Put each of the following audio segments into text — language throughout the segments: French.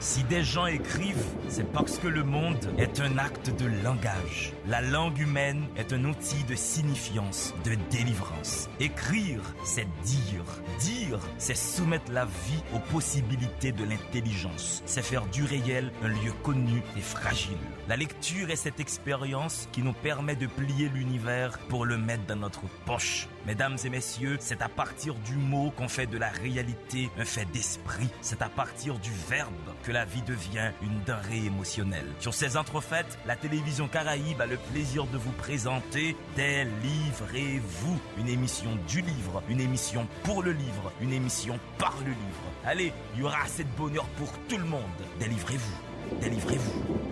Si des gens écrivent, c'est parce que le monde est un acte de langage. La langue humaine est un outil de signifiance, de délivrance. Écrire, c'est dire. Dire, c'est soumettre la vie aux possibilités de l'intelligence. C'est faire du réel un lieu connu et fragile. La lecture est cette expérience qui nous permet de plier l'univers pour le mettre dans notre poche. Mesdames et messieurs, c'est à partir du mot qu'on fait de la réalité un fait d'esprit. C'est à partir du verbe que la vie devient une denrée émotionnelle. Sur ces entrefaites, la télévision Caraïbe a le plaisir de vous présenter Délivrez-vous, une émission du livre, une émission pour le livre, une émission par le livre. Allez, il y aura assez de bonheur pour tout le monde. Délivrez-vous, délivrez-vous.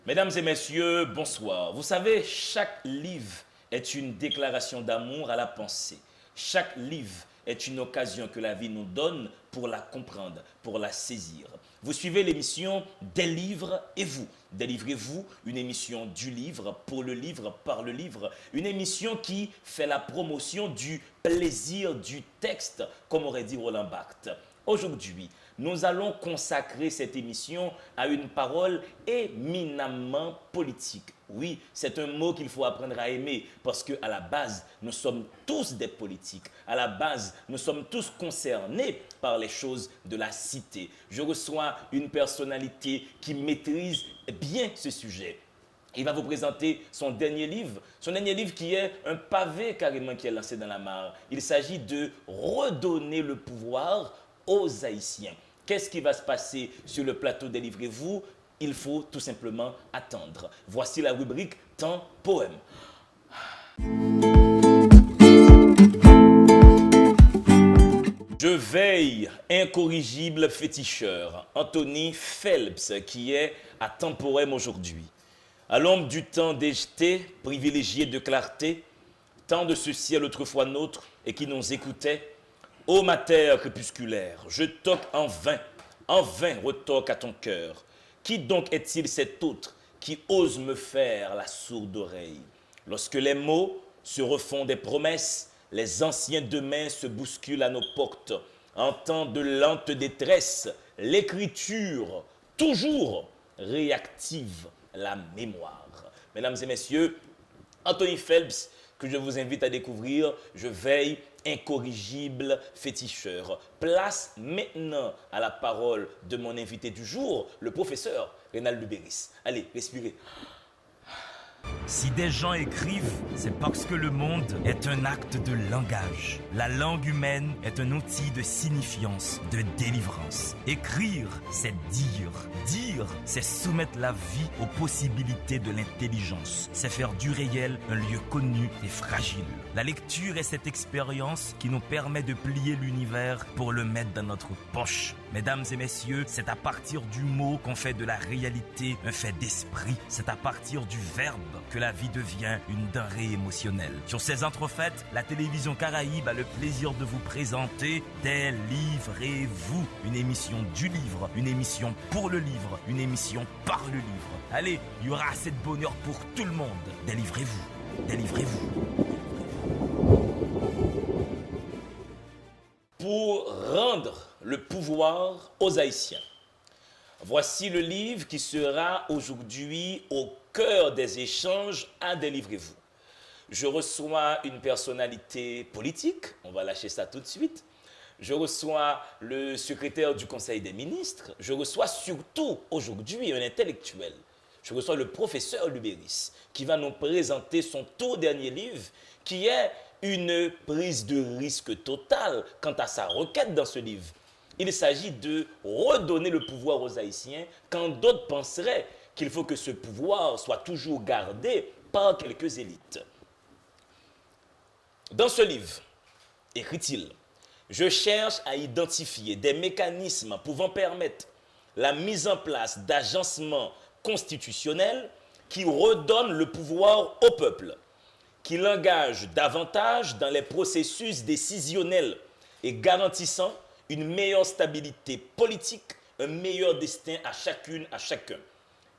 Mesdames et messieurs, bonsoir. Vous savez, chaque livre est une déclaration d'amour à la pensée. Chaque livre est une occasion que la vie nous donne pour la comprendre, pour la saisir. Vous suivez l'émission Des livres et vous. Délivrez-vous, une émission du livre, pour le livre, par le livre. Une émission qui fait la promotion du plaisir du texte, comme aurait dit Roland Barthes. Aujourd'hui, nous allons consacrer cette émission à une parole éminemment politique. Oui, c'est un mot qu'il faut apprendre à aimer parce qu'à la base, nous sommes tous des politiques. À la base, nous sommes tous concernés par les choses de la cité. Je reçois une personnalité qui maîtrise bien ce sujet. Il va vous présenter son dernier livre qui est un pavé carrément qui est lancé dans la mare. Il s'agit de redonner le pouvoir aux Haïtiens. Qu'est-ce qui va se passer sur le plateau Délivrez-vous? Il faut tout simplement attendre. Voici la rubrique Temps Poème. Je veille, incorrigible féticheur, Anthony Phelps, qui est à Temps Poème aujourd'hui. À l'ombre du temps déjeté, privilégié de clarté, temps de ce ciel autrefois nôtre et qui nous écoutait, ô ma terre crépusculaire, je toque en vain retoque à ton cœur. Qui donc est-il cet autre qui ose me faire la sourde oreille? Lorsque les mots se refont des promesses, les anciens demain se bousculent à nos portes. En temps de lente détresse, l'écriture, toujours réactive la mémoire. Mesdames et messieurs, Anthony Phelps, que je vous invite à découvrir, je veille, incorrigible féticheur. Place maintenant à la parole de mon invité du jour, le professeur Rénal Lubéris. Allez, respirez. Si des gens écrivent, c'est parce que le monde est un acte de langage. La langue humaine est un outil de signifiance, de délivrance. Écrire, c'est dire. Dire, c'est soumettre la vie aux possibilités de l'intelligence. C'est faire du réel un lieu connu et fragile. La lecture est cette expérience qui nous permet de plier l'univers pour le mettre dans notre poche. Mesdames et messieurs, c'est à partir du mot qu'on fait de la réalité un fait d'esprit. C'est à partir du verbe que la vie devient une denrée émotionnelle. Sur ces entrefaites, la télévision Caraïbe a le plaisir de vous présenter Délivrez-vous, une émission du livre, une émission pour le livre, une émission par le livre. Allez, il y aura assez de bonheur pour tout le monde. Délivrez-vous, délivrez-vous. Pour rendre le pouvoir aux Haïtiens. Voici le livre qui sera aujourd'hui au cœur des échanges à Délivrez-vous. Je reçois une personnalité politique, on va lâcher ça tout de suite. Je reçois le secrétaire du Conseil des ministres. Je reçois surtout aujourd'hui un intellectuel. Je reçois le professeur Lubéris qui va nous présenter son tout dernier livre qui est une prise de risque totale quant à sa requête dans ce livre. Il s'agit de redonner le pouvoir aux Haïtiens quand d'autres penseraient qu'il faut que ce pouvoir soit toujours gardé par quelques élites. Dans ce livre, écrit-il, je cherche à identifier des mécanismes pouvant permettre la mise en place d'agencements constitutionnels qui redonnent le pouvoir au peuple, qui l'engagent davantage dans les processus décisionnels et garantissant une meilleure stabilité politique, un meilleur destin à chacune, à chacun.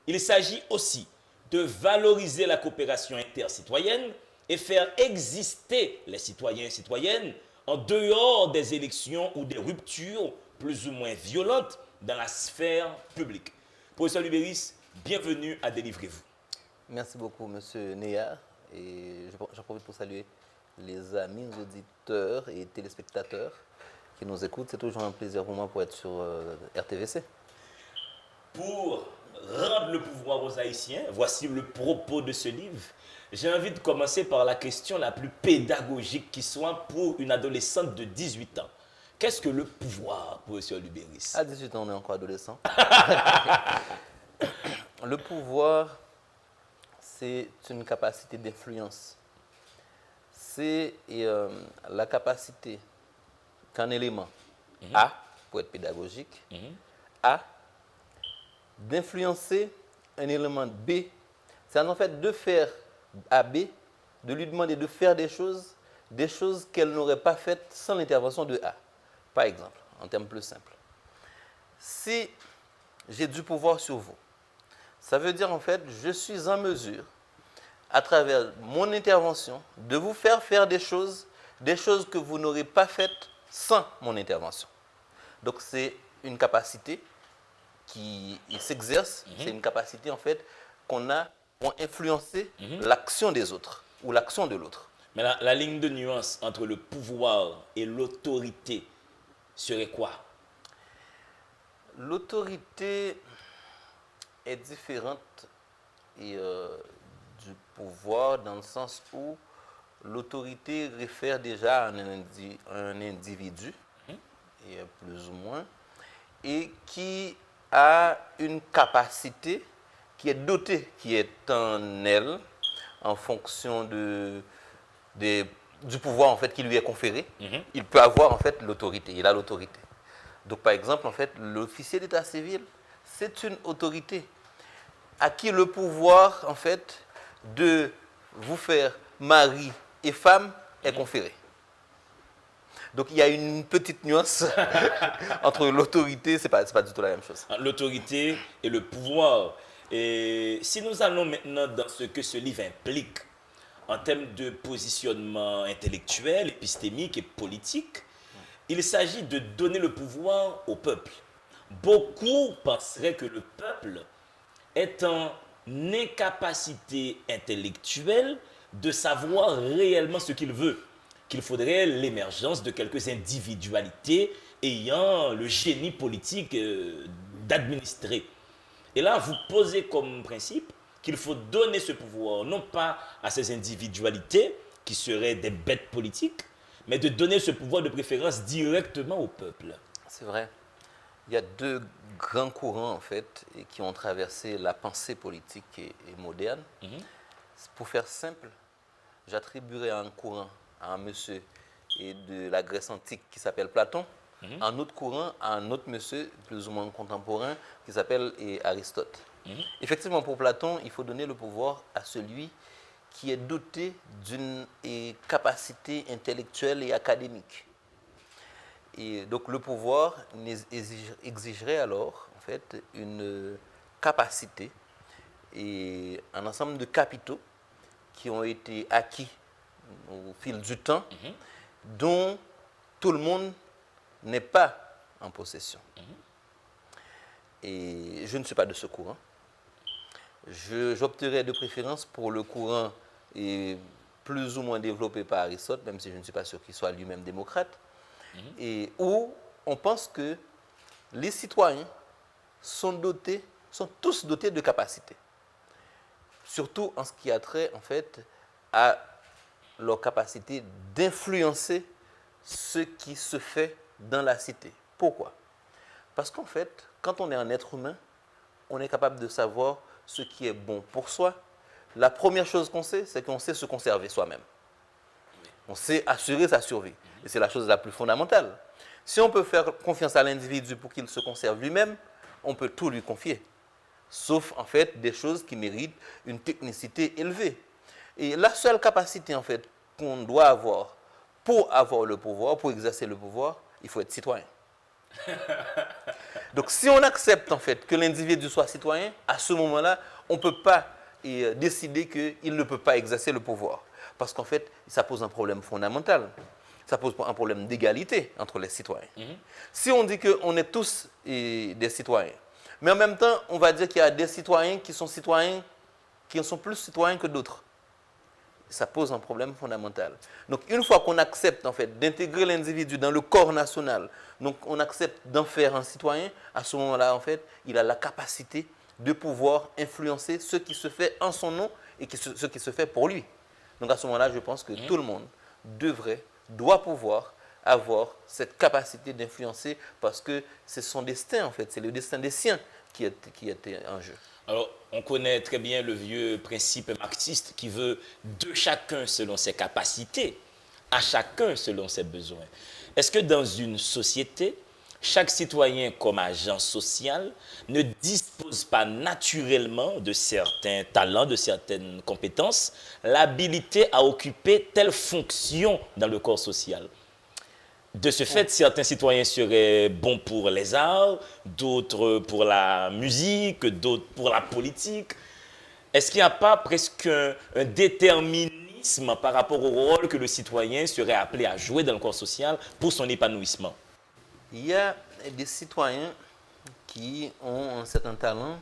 Il s'agit aussi de valoriser la coopération intercitoyenne et faire exister les citoyens et citoyennes en dehors des élections ou des ruptures plus ou moins violentes dans la sphère publique. Professeur Lubéris, bienvenue à Délivrez-vous. Merci beaucoup, Monsieur Néa. Et j'en profite pour saluer les amis auditeurs et téléspectateurs qui nous écoutent. C'est toujours un plaisir pour moi pour être sur RTVC. Pour rendre le pouvoir aux Haïtiens, voici le propos de ce livre. J'ai envie de commencer par la question la plus pédagogique qui soit pour une adolescente de 18 ans. Qu'est-ce que le pouvoir, professeur Lubéris? À 18 ans, on est encore adolescent. Le pouvoir, c'est une capacité d'influence. C'est la capacité qu'un élément a, pour être pédagogique, a d'influencer un élément B. C'est en fait de faire à B, de lui demander de faire des choses qu'elle n'aurait pas faites sans l'intervention de A. Par exemple, en termes plus simples, si j'ai du pouvoir sur vous, ça veut dire en fait, je suis en mesure, à travers mon intervention, de vous faire des choses que vous n'aurez pas faites sans mon intervention. Donc c'est une capacité qui s'exerce, c'est une capacité en fait qu'on a pour influencer l'action des autres ou l'action de l'autre. Mais la ligne de nuance entre le pouvoir et l'autorité serait quoi? L'autorité est différente du pouvoir dans le sens où l'autorité réfère déjà à un individu, et plus ou moins, et qui a une capacité qui est dotée, qui est en elle, en fonction du pouvoir en fait qui lui est conféré. Il peut avoir en fait l'autorité, il a l'autorité. Donc par exemple en fait l'officier d'état civil, c'est une autorité à qui le pouvoir en fait de vous faire mari et femme est conféré. Donc il y a une petite nuance entre l'autorité, c'est pas du tout la même chose. L'autorité et le pouvoir. Et si nous allons maintenant dans ce que ce livre implique en termes de positionnement intellectuel, épistémique et politique, il s'agit de donner le pouvoir au peuple. Beaucoup penseraient que le peuple est en incapacité intellectuelle de savoir réellement ce qu'il veut, qu'il faudrait l'émergence de quelques individualités ayant le génie politique d'administrer. Et là, vous posez comme principe qu'il faut donner ce pouvoir, non pas à ces individualités qui seraient des bêtes politiques, mais de donner ce pouvoir de préférence directement au peuple. C'est vrai. Il y a deux grands courants en fait qui ont traversé la pensée politique et moderne. Pour faire simple, j'attribuerais un courant à un monsieur de la Grèce antique qui s'appelle Platon, un autre courant à un autre monsieur plus ou moins contemporain qui s'appelle Aristote. Effectivement, pour Platon, il faut donner le pouvoir à celui qui est doté d'une capacité intellectuelle et académique. Et donc le pouvoir exigerait alors en fait une capacité et un ensemble de capitaux qui ont été acquis au fil du temps, dont tout le monde n'est pas en possession. Et je ne suis pas de ce courant. J'opterais de préférence pour le courant plus ou moins développé par Aristote, même si je ne suis pas sûr qu'il soit lui-même démocrate, et où on pense que les citoyens sont tous dotés de capacités, surtout en ce qui a trait en fait à leur capacité d'influencer ce qui se fait dans la cité. Pourquoi? Parce qu'en fait, quand on est un être humain, on est capable de savoir ce qui est bon pour soi. La première chose qu'on sait, c'est qu'on sait se conserver soi-même. On sait assurer sa survie. Et c'est la chose la plus fondamentale. Si on peut faire confiance à l'individu pour qu'il se conserve lui-même, on peut tout lui confier. Sauf, en fait, des choses qui méritent une technicité élevée. Et la seule capacité, en fait, qu'on doit avoir le pouvoir, pour exercer le pouvoir, il faut être citoyen. Donc, si on accepte, en fait, que l'individu soit citoyen, à ce moment-là, on ne peut pas décider qu'il ne peut pas exercer le pouvoir. Parce qu'en fait, ça pose un problème fondamental. ça pose un problème d'égalité entre les citoyens. Si on dit qu'on est tous des citoyens, mais en même temps, on va dire qu'il y a des citoyens qui sont plus citoyens que d'autres. Ça pose un problème fondamental. Donc, une fois qu'on accepte, en fait, d'intégrer l'individu dans le corps national, donc on accepte d'en faire un citoyen, à ce moment-là, en fait, il a la capacité de pouvoir influencer ce qui se fait en son nom et ce qui se fait pour lui. Donc, à ce moment-là, je pense que tout le monde doit pouvoir avoir cette capacité d'influencer parce que c'est son destin, en fait, c'est le destin des siens qui était en jeu. Alors, on connaît très bien le vieux principe marxiste qui veut de chacun selon ses capacités, à chacun selon ses besoins. Est-ce que dans une société, chaque citoyen comme agent social ne dispose pas naturellement de certains talents, de certaines compétences, l'habilité à occuper telle fonction dans le corps social? De ce fait, certains citoyens seraient bons pour les arts, d'autres pour la musique, d'autres pour la politique. Est-ce qu'il n'y a pas presque un déterminisme par rapport au rôle que le citoyen serait appelé à jouer dans le corps social pour son épanouissement? Il y a des citoyens qui ont un certain talent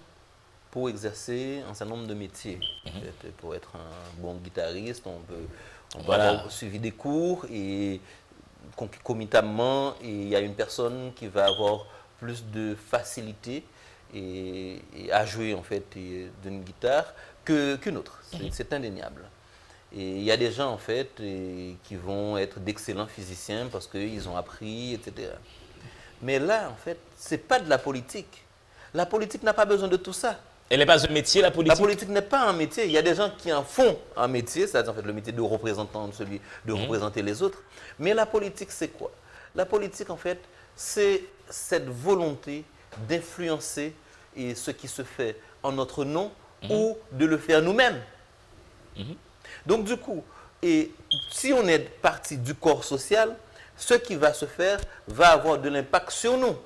pour exercer un certain nombre de métiers. Pour être un bon guitariste, on peut avoir suivi des cours et concomitamment, il y a une personne qui va avoir plus de facilité à jouer en fait d'une guitare qu'une autre. C'est indéniable. Et il y a des gens en fait qui vont être d'excellents physiciens parce qu'ils ont appris, etc. Mais là, en fait, ce n'est pas de la politique. La politique n'a pas besoin de tout ça. Elle n'est pas un métier, la politique? La politique n'est pas un métier. Il y a des gens qui en font un métier, c'est-à-dire en fait, le métier de représentant, celui de représenter les autres. Mais la politique, c'est quoi? La politique, en fait, c'est cette volonté d'influencer ce qui se fait en notre nom ou de le faire nous-mêmes. Donc, du coup, si on est parti du corps social, ce qui va se faire va avoir de l'impact sur nous.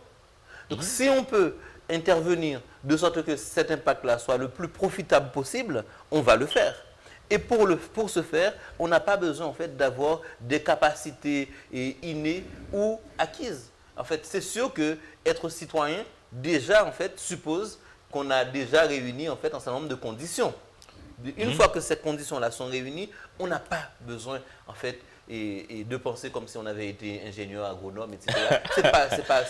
Donc, si on peut intervenir de sorte que cet impact-là soit le plus profitable possible, on va le faire. Et pour ce faire, on n'a pas besoin en fait d'avoir des capacités innées ou acquises. En fait, c'est sûr que être citoyen déjà en fait suppose qu'on a déjà réuni en fait un certain nombre de conditions. Une fois que ces conditions-là sont réunies, on n'a pas besoin en fait et de penser comme si on avait été ingénieur, agronome, etc.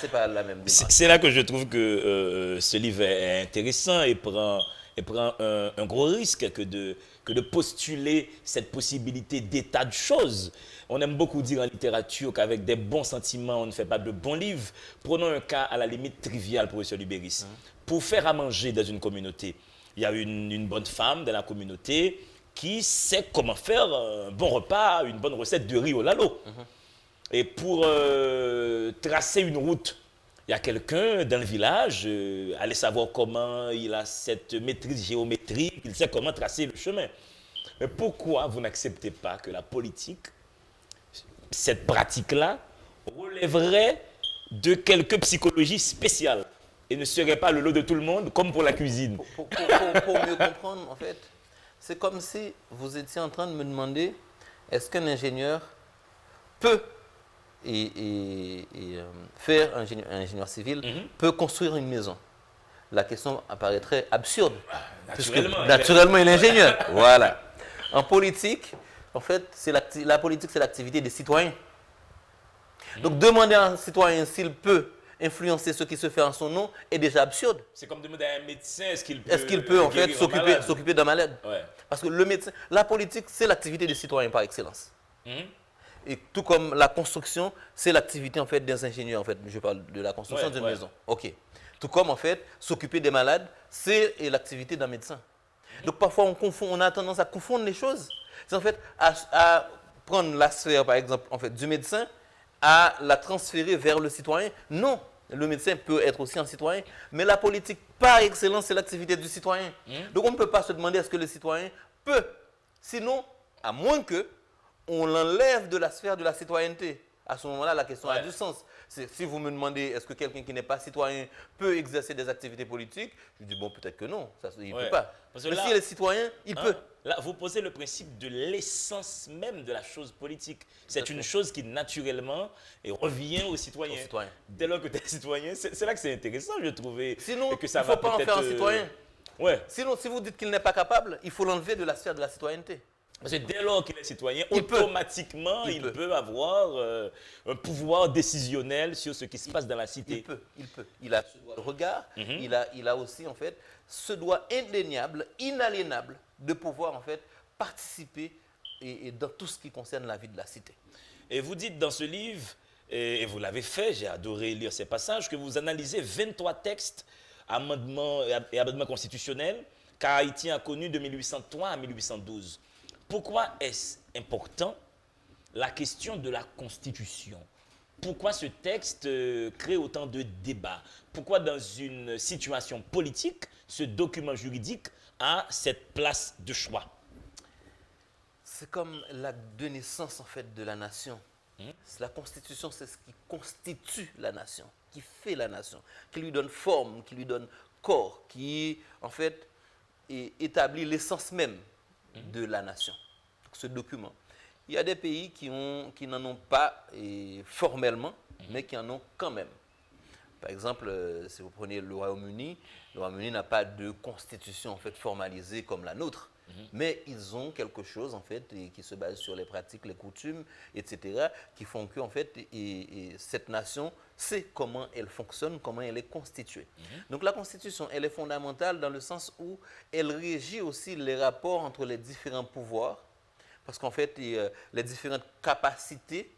C'est pas la même démarche. C'est là que je trouve que ce livre est intéressant et prend un gros risque que de postuler cette possibilité d'état de choses. On aime beaucoup dire en littérature qu'avec des bons sentiments, on ne fait pas de bons livres. Prenons un cas à la limite trivial, professeur Lubéris. Pour faire à manger dans une communauté, il y a une bonne femme dans la communauté qui sait comment faire un bon repas, une bonne recette de riz au lalo. Et pour tracer une route, il y a quelqu'un dans le village, allez savoir comment il a cette maîtrise géométrique, il sait comment tracer le chemin. Mais pourquoi vous n'acceptez pas que la politique, cette pratique-là, relèverait de quelques psychologies spéciales et ne serait pas le lot de tout le monde, comme pour la cuisine? Pour mieux comprendre, en fait, c'est comme si vous étiez en train de me demander, est-ce qu'un ingénieur peut faire un ingénieur civil peut construire une maison? La question apparaîtrait absurde. Naturellement, il est ingénieur. Voilà. En politique, en fait, la politique, c'est l'activité des citoyens. Donc, demander à un citoyen s'il peut influencer ce qui se fait en son nom est déjà absurde. C'est comme demander à un médecin, est-ce qu'il peut en fait s'occuper d'un malade? Parce que le médecin, la politique, c'est l'activité des citoyens par excellence. Et tout comme la construction, c'est l'activité en fait des ingénieurs. En fait, je parle de la construction d'une maison. Ok. Tout comme en fait, s'occuper des malades, c'est l'activité d'un médecin. Donc parfois on a tendance à confondre les choses. C'est en fait à prendre la sphère par exemple en fait du médecin, à la transférer vers le citoyen. Non, le médecin peut être aussi un citoyen, mais la politique par excellence, c'est l'activité du citoyen. Donc on ne peut pas se demander est-ce que le citoyen peut. Sinon, à moins que on l'enlève de la sphère de la citoyenneté. À ce moment-là, la question a Ouais. du sens. Si vous me demandez est-ce que quelqu'un qui n'est pas citoyen peut exercer des activités politiques, je dis bon, peut-être que non, il ne peut Ouais. pas. Parce que Mais là, s'il est citoyen, il hein, peut. là, vous posez le principe de l'essence même de la chose politique. C'est à une fait. chose qui naturellement revient aux citoyens. Aux citoyens. Dès lors que tu es citoyen, c'est là que c'est intéressant, je trouvais. Sinon, Et que il ça ne va faut pas en peut-être. faire un citoyen. Ouais. Sinon, si vous dites qu'il n'est pas capable, il faut l'enlever de la sphère de la citoyenneté. Parce que dès lors qu'il est citoyen, Il peut. automatiquement, Il il peut. peut avoir un pouvoir décisionnel sur ce qui se passe dans la cité. Il peut. Il a ce droit de regard, Mhm. il a aussi en fait ce droit indéniable, inaliénable de pouvoir en fait participer et dans tout ce qui concerne la vie de la cité. Et vous dites dans ce livre, et vous l'avez fait, j'ai adoré lire ces passages, que vous analysez 23 textes, amendements et amendements constitutionnels qu'Haïti a connus de 1803 à 1812. Pourquoi est-ce important la question de la Constitution? Pourquoi ce texte crée autant de débats? Pourquoi dans une situation politique, ce document juridique a cette place de choix? C'est comme l'acte de naissance en fait de la nation. La Constitution, c'est ce qui constitue la nation, qui fait la nation, qui lui donne forme, qui lui donne corps, qui en fait établit l'essence même de la nation. Donc, ce document. Il y a des pays qui n'en ont pas formellement, mais qui en ont quand même. Par exemple, si vous prenez le Royaume-Uni n'a pas de constitution en fait formalisée comme la nôtre. Mais ils ont quelque chose en fait qui se base sur les pratiques, les coutumes, etc., qui font que en fait cette nation sait comment elle fonctionne, comment elle est constituée. Donc la constitution, elle est fondamentale dans le sens où elle régit aussi les rapports entre les différents pouvoirs, parce qu'en fait les différentes capacités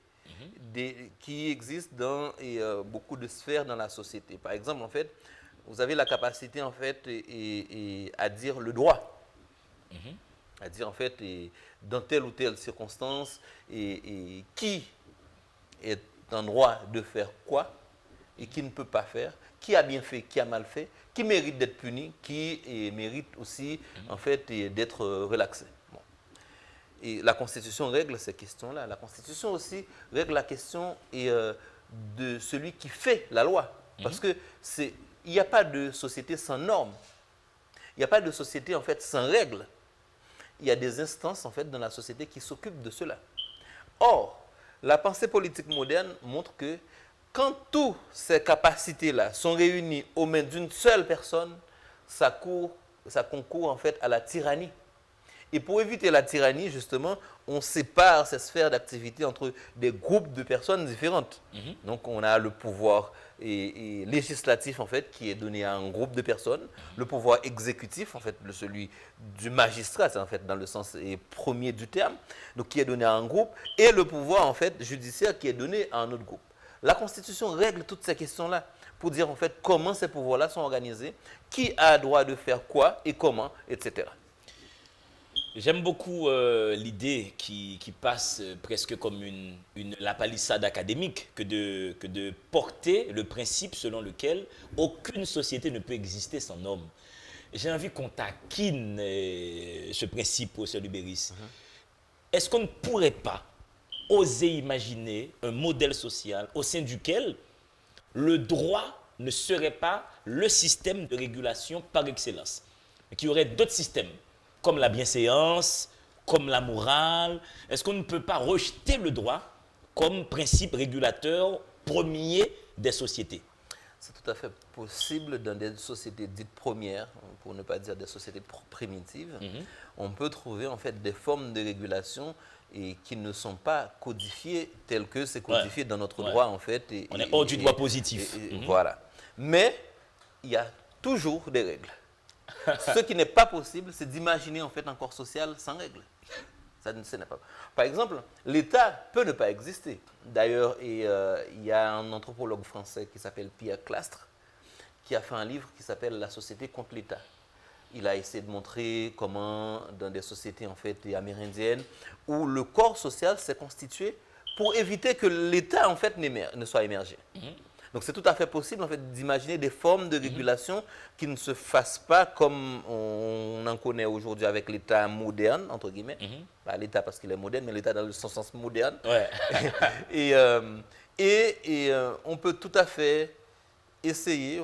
qui existent dans beaucoup de sphères dans la société. Par exemple, en fait, vous avez la capacité en fait à dire le droit. À dire en fait dans telle ou telle circonstance qui est en droit de faire quoi et qui ne peut pas faire, qui a bien fait, qui a mal fait, qui mérite d'être puni, qui mérite aussi en fait d'être relaxé. Bon. Et la Constitution règle ces questions-là. La Constitution aussi règle la question de celui qui fait la loi. Parce que il n'y a pas de société sans normes. Il n'y a pas de société en fait sans règles. Il y a des instances en fait dans la société qui s'occupent de cela. Or, la pensée politique moderne montre que quand toutes ces capacités-là sont réunies aux mains d'une seule personne, ça concourt en fait à la tyrannie. Et pour éviter la tyrannie, justement, on sépare ces sphères d'activité entre des groupes de personnes différentes. Donc, on a le pouvoir législatif, en fait, qui est donné à un groupe de personnes. Le pouvoir exécutif, en fait, celui du magistrat, c'est en fait dans le sens premier du terme, donc qui est donné à un groupe. Et le pouvoir, en fait, judiciaire, qui est donné à un autre groupe. La Constitution règle toutes ces questions-là pour dire, en fait, comment ces pouvoirs-là sont organisés, qui a droit de faire quoi et comment, etc. J'aime beaucoup l'idée qui passe presque comme la palissade académique que de porter le principe selon lequel aucune société ne peut exister sans homme. J'ai envie qu'on taquine ce principe, professeur Lubéris. Est-ce qu'on ne pourrait pas oser imaginer un modèle social au sein duquel le droit ne serait pas le système de régulation par excellence, mais qu'il y aurait d'autres systèmes comme la bienséance, comme la morale? Est-ce qu'on ne peut pas rejeter le droit comme principe régulateur premier des sociétés? C'est tout à fait possible dans des sociétés dites premières, pour ne pas dire des sociétés primitives. On peut trouver en fait des formes de régulation qui ne sont pas codifiées telles que c'est codifié dans notre droit en fait. On est hors du droit positif. Voilà. Mais il y a toujours des règles. Ce qui n'est pas possible, c'est d'imaginer en fait un corps social sans règles. Ce n'est pas. Par exemple, l'État peut ne pas exister. D'ailleurs, il y a un anthropologue français qui s'appelle Pierre Clastres qui a fait un livre qui s'appelle La société contre l'État. Il a essayé de montrer comment, dans des sociétés en fait amérindiennes, où le corps social s'est constitué pour éviter que l'État en fait ne soit émergé. Donc c'est tout à fait possible en fait d'imaginer des formes de régulation qui ne se fassent pas comme on en connaît aujourd'hui avec l'État moderne, entre guillemets. Pas l'État parce qu'il est moderne, mais l'État dans le sens moderne. Ouais. On peut tout à fait essayer,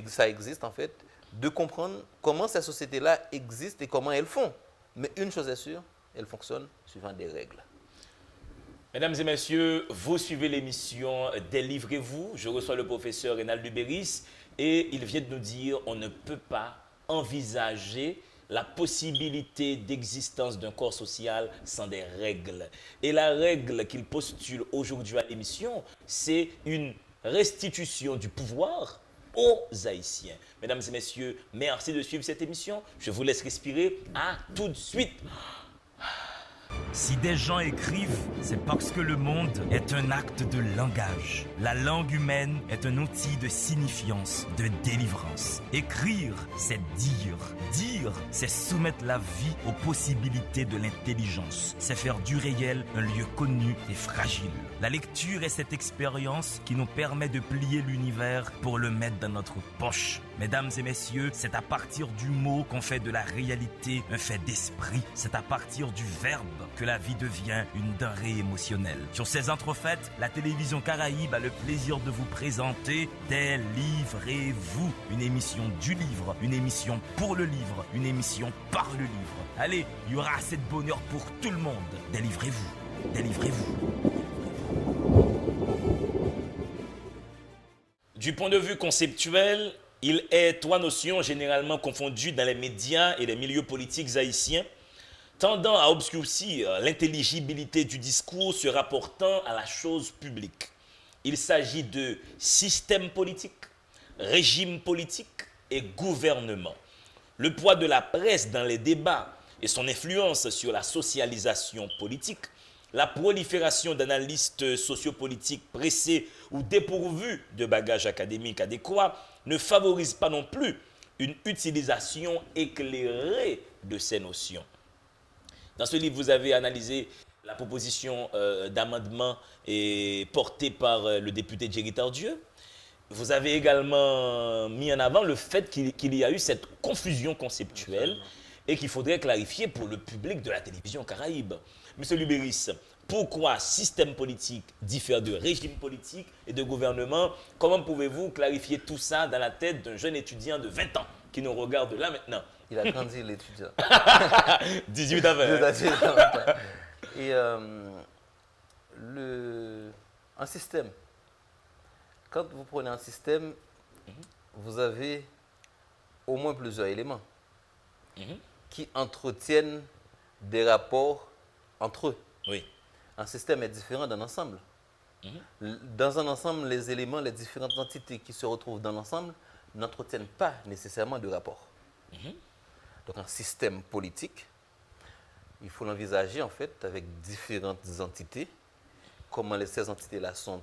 ça existe en fait, de comprendre comment ces sociétés-là existent et comment elles font. Mais une chose est sûre, elles fonctionnent suivant des règles. Mesdames et messieurs, vous suivez l'émission Délivrez-vous. Je reçois le professeur Reynald Lubéris et il vient de nous dire on ne peut pas envisager la possibilité d'existence d'un corps social sans des règles. Et la règle qu'il postule aujourd'hui à l'émission, c'est une restitution du pouvoir aux Haïtiens. Mesdames et messieurs, merci de suivre cette émission. Je vous laisse respirer. À tout de suite. Si des gens écrivent, c'est parce que le monde est un acte de langage. La langue humaine est un outil de signifiance, de délivrance. Écrire, c'est dire. Dire, c'est soumettre la vie aux possibilités de l'intelligence. C'est faire du réel un lieu connu et fragile. La lecture est cette expérience qui nous permet de plier l'univers pour le mettre dans notre poche. Mesdames et messieurs, c'est à partir du mot qu'on fait de la réalité un fait d'esprit. C'est à partir du verbe que la vie devient une denrée émotionnelle. Sur ces entrefaites, la télévision Caraïbe a le plaisir de vous présenter Délivrez-vous, une émission du livre, une émission pour le livre, une émission par le livre. Allez, il y aura assez de bonheur pour tout le monde. Délivrez-vous, délivrez-vous. Du point de vue conceptuel, il est trois notions généralement confondues dans les médias et les milieux politiques haïtiens, tendant à obscurcir l'intelligibilité du discours se rapportant à la chose publique. Il s'agit de système politique, régime politique et gouvernement. Le poids de la presse dans les débats et son influence sur la socialisation politique, la prolifération d'analystes sociopolitiques pressés ou dépourvus de bagages académiques adéquats ne favorise pas non plus une utilisation éclairée de ces notions. Dans ce livre, vous avez analysé la proposition d'amendement portée par le député Jerry Tardieu. Vous avez également mis en avant le fait qu'il y a eu cette confusion conceptuelle et qu'il faudrait clarifier pour le public de la télévision Caraïbe. Monsieur Lubéris, pourquoi système politique diffère de régime politique et de gouvernement? Comment pouvez-vous clarifier tout ça dans la tête d'un jeune étudiant de 20 ans qui nous regarde là maintenant? Il a grandi l'étudiant. 18 à 20. Et un système, quand vous prenez un système, vous avez au moins plusieurs éléments qui entretiennent des rapports entre eux. Oui. Un système est différent d'un ensemble. Dans un ensemble, les éléments, les différentes entités qui se retrouvent dans l'ensemble n'entretiennent pas nécessairement de rapport. Donc un système politique, il faut l'envisager en fait avec différentes entités, comment ces entités-là sont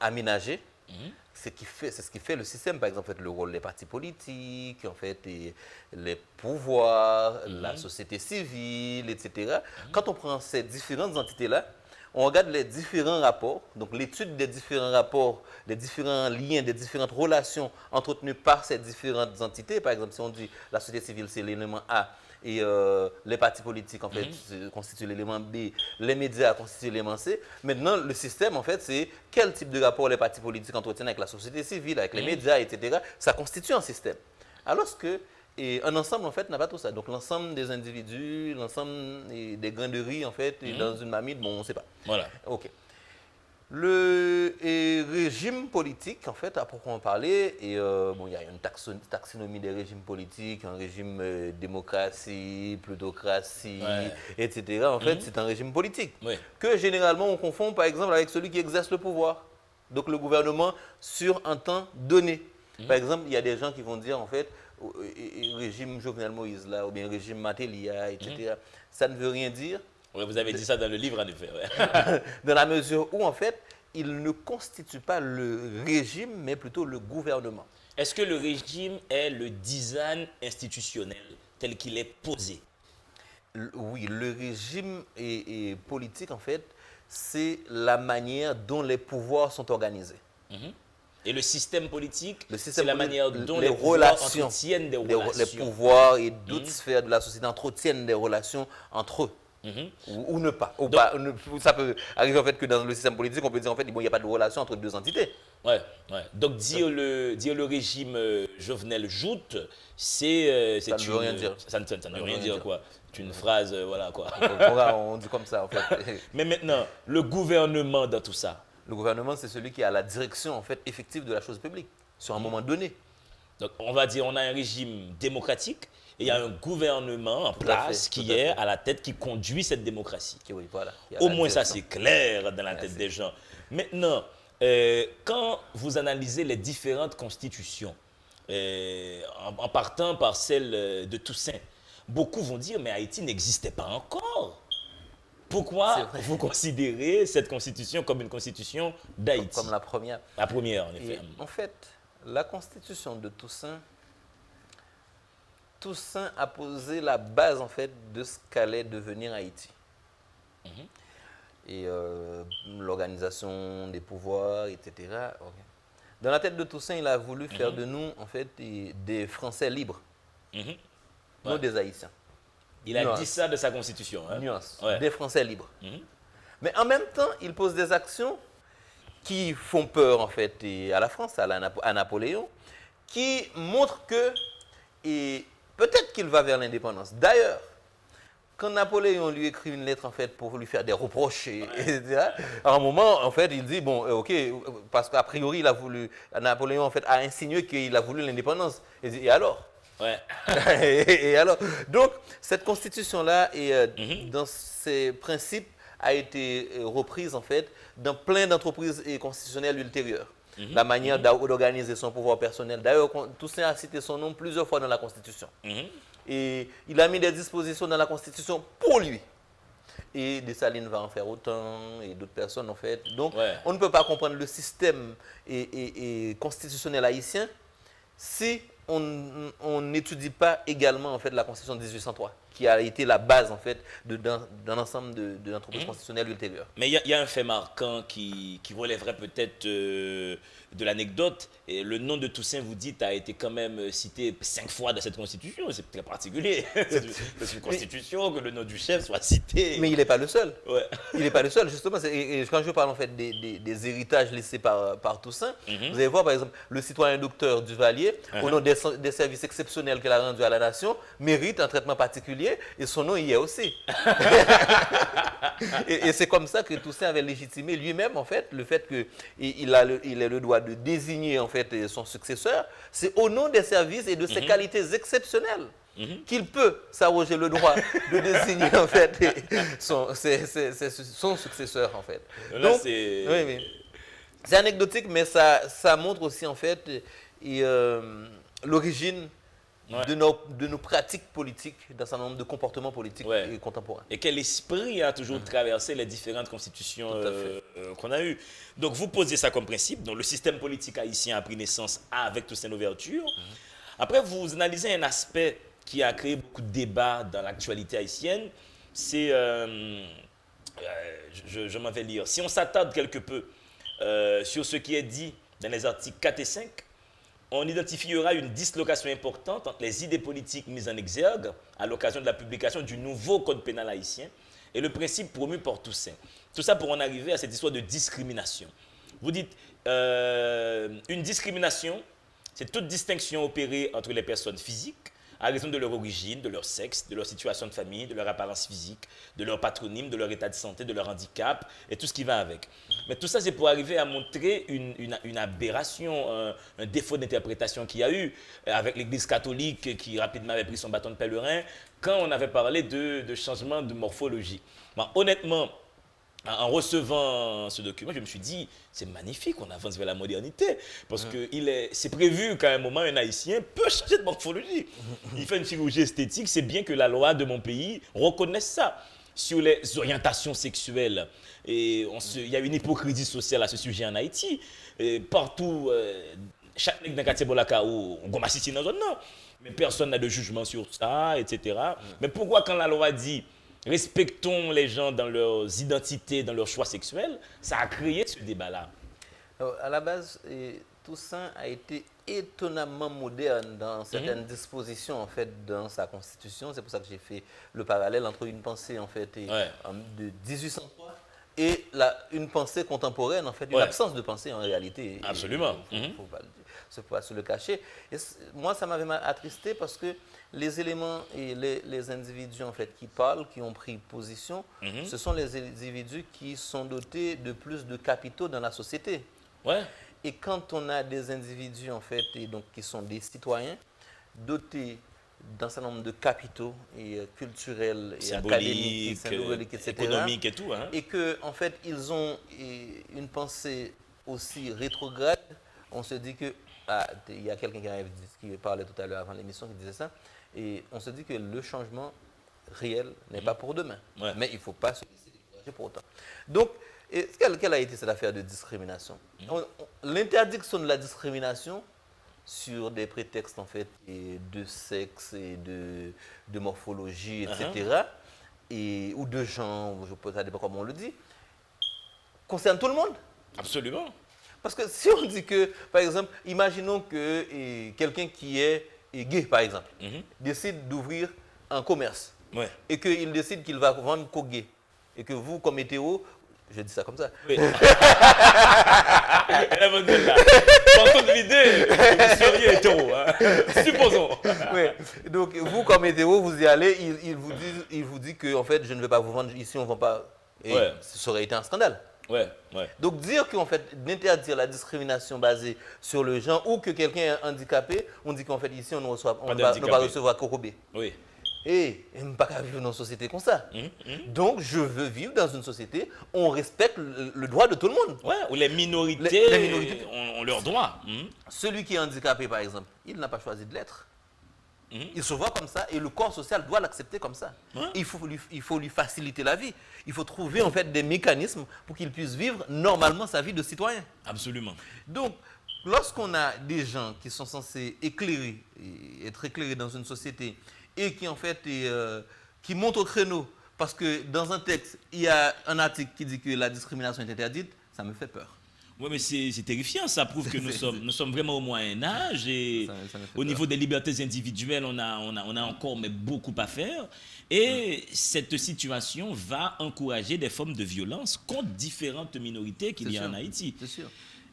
aménagées. C'est ce qui fait le système, par exemple le rôle des partis politiques, en fait, et les pouvoirs, la société civile, etc. Quand on prend ces différentes entités-là, on regarde les différents rapports, donc l'étude des différents rapports, des différents liens, des différentes relations entretenues par ces différentes entités. Par exemple, si on dit la société civile, c'est l'élément A, et les partis politiques, en fait, constituent l'élément B, les médias constituent l'élément C. Maintenant, le système, en fait, c'est quel type de rapport les partis politiques entretiennent avec la société civile, avec les médias, etc. Ça constitue un système. Alors que un ensemble, en fait, n'a pas tout ça. Donc, l'ensemble des individus, l'ensemble des grains de riz, en fait, dans une marmite, bon, on ne sait pas. Voilà. OK. Le régime politique, en fait, à proprement parler, il y a une taxonomie des régimes politiques, un régime démocratie, plutocratie, etc. En fait, c'est un régime politique que généralement on confond, par exemple, avec celui qui exerce le pouvoir. Donc, le gouvernement sur un temps donné. Par exemple, il y a des gens qui vont dire, en fait, régime Jovenel Moïse, là, ou bien régime Matélia, etc. Ça ne veut rien dire. Oui, vous avez dit ça dans le livre, en effet. Dans la mesure où, en fait, il ne constitue pas le régime, mais plutôt le gouvernement. Est-ce que le régime est le design institutionnel tel qu'il est posé? Oui, le régime politique, en fait, c'est la manière dont les pouvoirs sont organisés. Et le système politique, Le c'est système la politique, manière dont les les pouvoirs relations, entretiennent des les relations. pouvoirs et d'autres sphères de la société entretiennent des relations entre eux. Ou ne pas. Ça peut arriver en fait que dans le système politique, on peut dire en fait bon, il n'y a pas de relation entre deux entités. Ouais. Donc dire le régime Jovenel joute, c'est Ça ne veut rien dire. Ça ne veut rien dire quoi. C'est une phrase, voilà quoi. On dit comme ça en fait. Mais maintenant, le gouvernement dans tout ça. Le gouvernement, c'est celui qui a la direction en fait effective de la chose publique sur un moment donné. Donc on va dire on a un régime démocratique et il y a un gouvernement en place qui est à la tête, qui conduit cette démocratie. Oui, voilà. Au moins ça c'est clair dans la tête des gens. Maintenant, quand vous analysez les différentes constitutions, en partant par celle de Toussaint, beaucoup vont dire mais Haïti n'existait pas encore. Pourquoi vous considérez cette constitution comme une constitution d'Haïti? Comme la première. La première, en effet. Et en fait, la constitution de Toussaint a posé la base en fait de ce qu'allait devenir Haïti. Et l'organisation des pouvoirs, etc. Dans la tête de Toussaint, il a voulu faire de nous en fait des Français libres, non des Haïtiens. Il a dit ça de sa constitution. Hein? Nuance. Des Français libres. Mais en même temps, il pose des actions qui font peur en fait à la France, à Napoléon, qui montrent que peut-être qu'il va vers l'indépendance. D'ailleurs, quand Napoléon lui écrit une lettre en fait pour lui faire des reproches, etc., à un moment en fait il dit bon ok, parce qu'a priori Napoléon en fait a insinué qu'il a voulu l'indépendance. Et alors? Ouais. Et alors, donc, cette constitution-là, dans ses principes, a été reprise, en fait, dans plein d'entreprises constitutionnelles ultérieures. La manière d'organiser son pouvoir personnel. D'ailleurs, Toussaint a cité son nom plusieurs fois dans la Constitution. Et il a mis des dispositions dans la Constitution pour lui. Et Dessalines va en faire autant, et d'autres personnes, en fait. Donc, on ne peut pas comprendre le système constitutionnel haïtien si on n'étudie pas également en fait la Constitution de 1803, qui a été la base en fait d'un ensemble de l'entreprise constitutionnelle ultérieure. Mais il y a un fait marquant qui relèverait peut-être de l'anecdote. Et le nom de Toussaint, vous dites, a été quand même cité 5 fois dans cette constitution. C'est très particulier. C'est une constitution que le nom du chef soit cité. Mais il n'est pas le seul. Ouais. Il n'est pas le seul, justement. Et quand je parle en fait des héritages laissés par Toussaint, vous allez voir par exemple le citoyen docteur Duvalier, au nom des services exceptionnels qu'il a rendus à la nation, mérite un traitement particulier et son nom y est aussi. et c'est comme ça que Toussaint avait légitimé lui-même en fait le fait qu'il ait le droit de désigner en fait son successeur. C'est au nom des services et de ses qualités exceptionnelles qu'il peut s'arroger le droit de désigner en fait son successeur en fait. Là, donc, c'est anecdotique, mais ça montre aussi en fait l'origine de nos pratiques politiques, d'un certain nombre de comportements politiques contemporains. Et quel esprit a toujours traversé les différentes constitutions qu'on a eues. Donc vous posez ça comme principe. Donc le système politique haïtien a pris naissance avec Toussaint Louverture. Après, vous analysez un aspect qui a créé beaucoup de débats dans l'actualité haïtienne. C'est, je m'en vais lire, si on s'attarde quelque peu sur ce qui est dit dans les articles 4 et 5, on identifiera une dislocation importante entre les idées politiques mises en exergue à l'occasion de la publication du nouveau code pénal haïtien et le principe promu par Toussaint. Tout ça pour en arriver à cette histoire de discrimination. Vous dites, une discrimination, c'est toute distinction opérée entre les personnes physiques à raison de leur origine, de leur sexe, de leur situation de famille, de leur apparence physique, de leur patronyme, de leur état de santé, de leur handicap et tout ce qui va avec. Mais tout ça, c'est pour arriver à montrer une aberration, un défaut d'interprétation qu'il y a eu avec l'Église catholique qui rapidement avait pris son bâton de pèlerin quand on avait parlé de changement de morphologie. Bon, honnêtement, en recevant ce document, je me suis dit, c'est magnifique, on avance vers la modernité. Parce que c'est prévu qu'à un moment, un Haïtien peut changer de morphologie. Il fait une chirurgie esthétique, c'est bien que la loi de mon pays reconnaisse ça. Sur les orientations sexuelles, et il y a une hypocrisie sociale à ce sujet en Haïti. Et partout, chaque nègre dans le quartier Bolakao, on commence ici dans zone non. Mais personne n'a de jugement sur ça, etc. Mais pourquoi quand la loi dit respectons les gens dans leurs identités, dans leurs choix sexuels, ça a créé ce débat-là. À la base, Toussaint a été étonnamment moderne dans certaines dispositions en fait dans sa constitution. C'est pour ça que j'ai fait le parallèle entre une pensée en fait de 1803 et une pensée contemporaine en fait, une absence de pensée en réalité. Absolument. Faut pas se le cacher. Et moi, ça m'avait attristé parce que les éléments et les individus en fait qui parlent, qui ont pris position, ce sont les individus qui sont dotés de plus de capitaux dans la société. Ouais. Et quand on a des individus en fait et donc qui sont des citoyens dotés d'un certain nombre de capitaux et culturels et académiques, et symboliques, etc., économiques et tout, et que en fait ils ont une pensée aussi rétrograde, on se dit que il y a quelqu'un qui parlait tout à l'heure avant l'émission qui disait ça, et on se dit que le changement réel n'est pas pour demain, mais il ne faut pas se laisser décourager pour autant. Donc quelle a été cette affaire de discrimination? L'interdiction de la discrimination sur des prétextes en fait de sexe et de morphologie, etc., ou de genre, ça dépend comment on le dit, concerne tout le monde. Absolument. Parce que si on dit que, par exemple, imaginons que quelqu'un qui est gay, par exemple, décide d'ouvrir un commerce et qu'il décide qu'il va vendre qu'aux gays, et que vous, comme hétéro, je dis ça comme ça. Oui. La bonne là. Sans toute l'idée, vous seriez hétéro. Supposons. Oui. Donc, vous, comme hétéro, vous y allez, il vous dit que, en fait, je ne vais pas vous vendre ici, on ne vend pas. Et ça aurait été un scandale. Donc, dire qu'en fait, d'interdire la discrimination basée sur le genre ou que quelqu'un est handicapé, on dit qu'en fait, ici, on ne va recevoir qu'Orobé. Oui. Et je ne peux pas vivre dans une société comme ça. Donc, je veux vivre dans une société où on respecte le droit de tout le monde. Où les minorités, ont leurs droits. Celui qui est handicapé, par exemple, il n'a pas choisi de l'être. Il se voit comme ça et le corps social doit l'accepter comme ça. Il faut lui faciliter la vie. Il faut trouver en fait des mécanismes pour qu'il puisse vivre normalement sa vie de citoyen. Absolument. Donc, lorsqu'on a des gens qui sont censés être éclairés dans une société et qui en fait qui montent au créneau parce que dans un texte, il y a un article qui dit que la discrimination est interdite, ça me fait peur. Oui, mais c'est terrifiant. Ça prouve que nous sommes vraiment au Moyen-Âge et au niveau des libertés individuelles, on a encore beaucoup à faire. Et cette situation va encourager des formes de violence contre différentes minorités qu'il y a en Haïti. C'est sûr.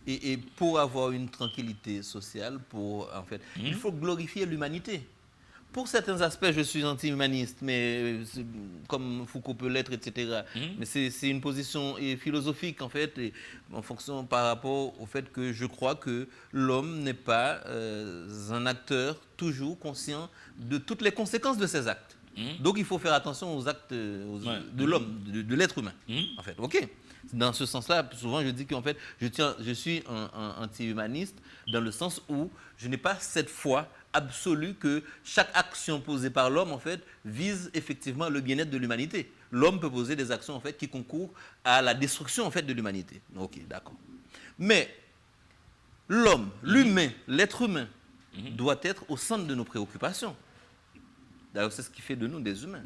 Et pour avoir une tranquillité sociale, il faut glorifier l'humanité. Pour certains aspects, je suis anti-humaniste, mais comme Foucault peut l'être, etc. Mais c'est une position philosophique, en fait, en fonction par rapport au fait que je crois que l'homme n'est pas un acteur toujours conscient de toutes les conséquences de ses actes. Donc, il faut faire attention aux actes de l'homme, de l'être humain, en fait. OK. Dans ce sens-là, souvent, je dis qu'en fait, je suis un anti-humaniste dans le sens où je n'ai pas cette foi absolue que chaque action posée par l'homme, en fait, vise effectivement le bien-être de l'humanité. L'homme peut poser des actions, en fait, qui concourent à la destruction, en fait, de l'humanité. OK, d'accord. Mais l'homme, l'humain, l'être humain, doit être au centre de nos préoccupations. D'ailleurs, c'est ce qui fait de nous des humains.